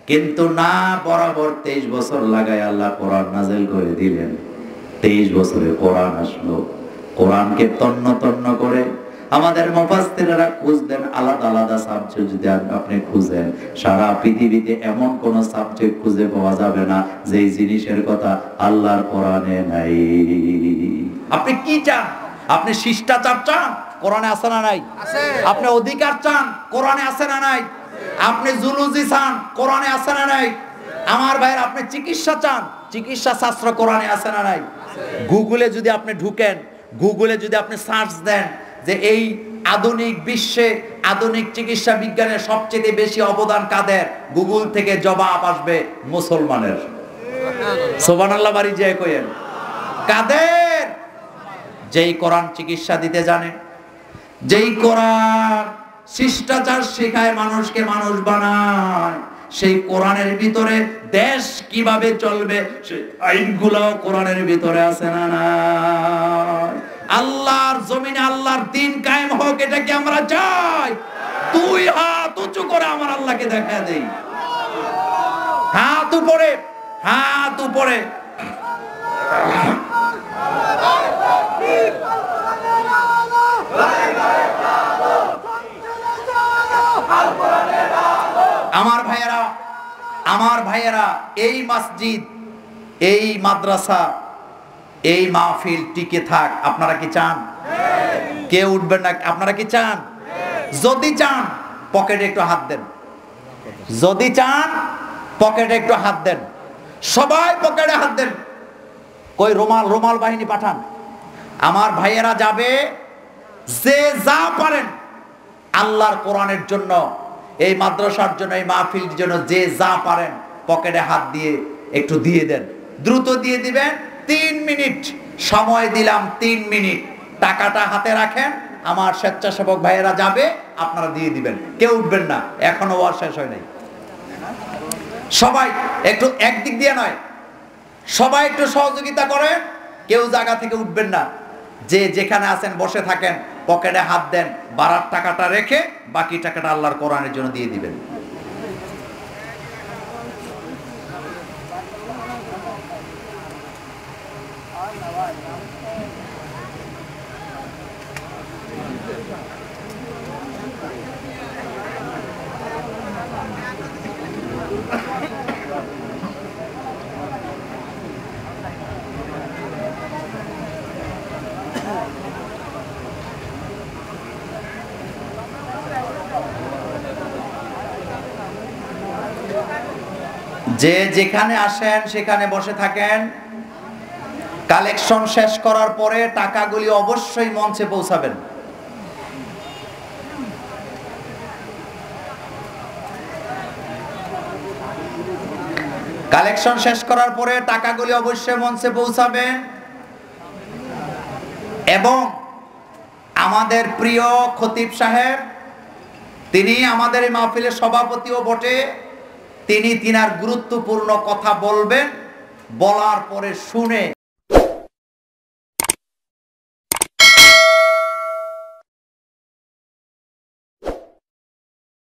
কিন্তু না, বরাবর 23 বছর লাগায় আল্লাহ কোরআন নাযিল করে দিলেন। 23 বছরে কোরআন আসলো। কোরআনকে তন্ন তন্ন করে আমাদের মুফাসসিররা খুঁজলেন, আলাদা আলাদা সাবজেক্ট যদি আপনি খুঁজেন, সারা পৃথিবীতে এমন কোন সাবজেক্ট খুঁজে পাওয়া যাবে না যেই জিনিসের কথা আল্লাহর কোরআনে নাই। আপনি কি চান? আপনি শিষ্টাচার চান? কোরআনে আছে না নাই? আছে। আপনি অধিকার চান? কোরআনে আছে না নাই? আপনি জুলুজি চান? কোরআনে আছে না নাই? আমার ভাইয়ের, আপনি চিকিৎসা চান? চিকিৎসা শাস্ত্র কোরআনে আছে না নাই? গুগলে যদি আপনি ঢুকেন, গুগলে যদি আপনি সার্চ দেন যে এই আধুনিক বিশ্বে আধুনিক চিকিৎসা বিজ্ঞানের সবচেয়ে বেশি অবদান কাদের, গুগল থেকে জবাব আসবে মুসলমানের। সুবহানাল্লাহ বাড়ি যায় কইেন। কাদের? যেই কোরআন চিকিৎসা দিতে জানে, যেই কোরআন শিষ্টাচার শেখায়, মানুষকে মানুষ বানায়, সেই কোরআনের ভিতরে দেশ কিভাবে চলবে সেই আইনগুলো কোরআনের ভিতরে আছে না না? আল্লাহর জমিনে আল্লাহর দ্বীন কায়েম হোক, এটা কি আমরা চাই? তুই হাত উঁচু করে আমার আল্লাহকে দেখা দেই। হাত উপরে, হাত উপরে। আমার ভাইয়েরা, আমার ভাইয়েরা, এই মসজিদ, এই মাদ্রাসা, এই মাহফিল টিকে থাক। আপনারা কি চান? কে উঠবেন না? আপনারা কি চান? যদি চান পকেটে একটু হাত দেন। যদি চান পকেটে একটু হাত দেন। সবাই পকেটে হাত দেন। কই রুমাল, রুমাল বাহিনী পাঠান। আমার ভাইয়েরা যাবে, যে যা পারেন আল্লাহর কোরআনের জন্য, এই মাদ্রাসার জন্য, এই মাহফিলের জন্য যে যা পারেন পকেটে হাত দিয়ে একটু দিয়ে দেন। দ্রুত দিয়ে দিবেন। 3 মিনিট সময় দিলাম, 3 মিনিট। টাকাটা হাতে রাখেন, আমার স্বেচ্ছাসেবক ভাইয়েরা যাবে, আপনারা দিয়ে দিবেন। কেউ উঠবেন না, এখনো ওয়াজ শেষ হয় নাই। সবাই একটু, একদিক দিয়ে নয়, সবাই একটু সহযোগিতা করেন। কেউ জায়গা থেকে উঠবেন না। যে যেখানে আছেন বসে থাকেন, পকেটে হাত দেন, বাড়ার টাকাটা রেখে বাকি টাকাটা আল্লাহর কোরআনের জন্য দিয়ে দিবেন। যে যেখানে আসেন সেখানে বসে থাকেন। কালেকশন শেষ করার পরে টাকাগুলি অবশ্যই মঞ্চে পৌঁছাবেন। কালেকশন শেষ করার পরে টাকাগুলি অবশ্যই মঞ্চে পৌঁছাবেন। এবং আমাদের প্রিয় খতিব সাহেব, তিনি আমাদের এই মাহফিলের সভাপতিও বটে, তিনি তিনার গুরুত্বপূর্ণ কথা বলবেন। বলার পরে শুনে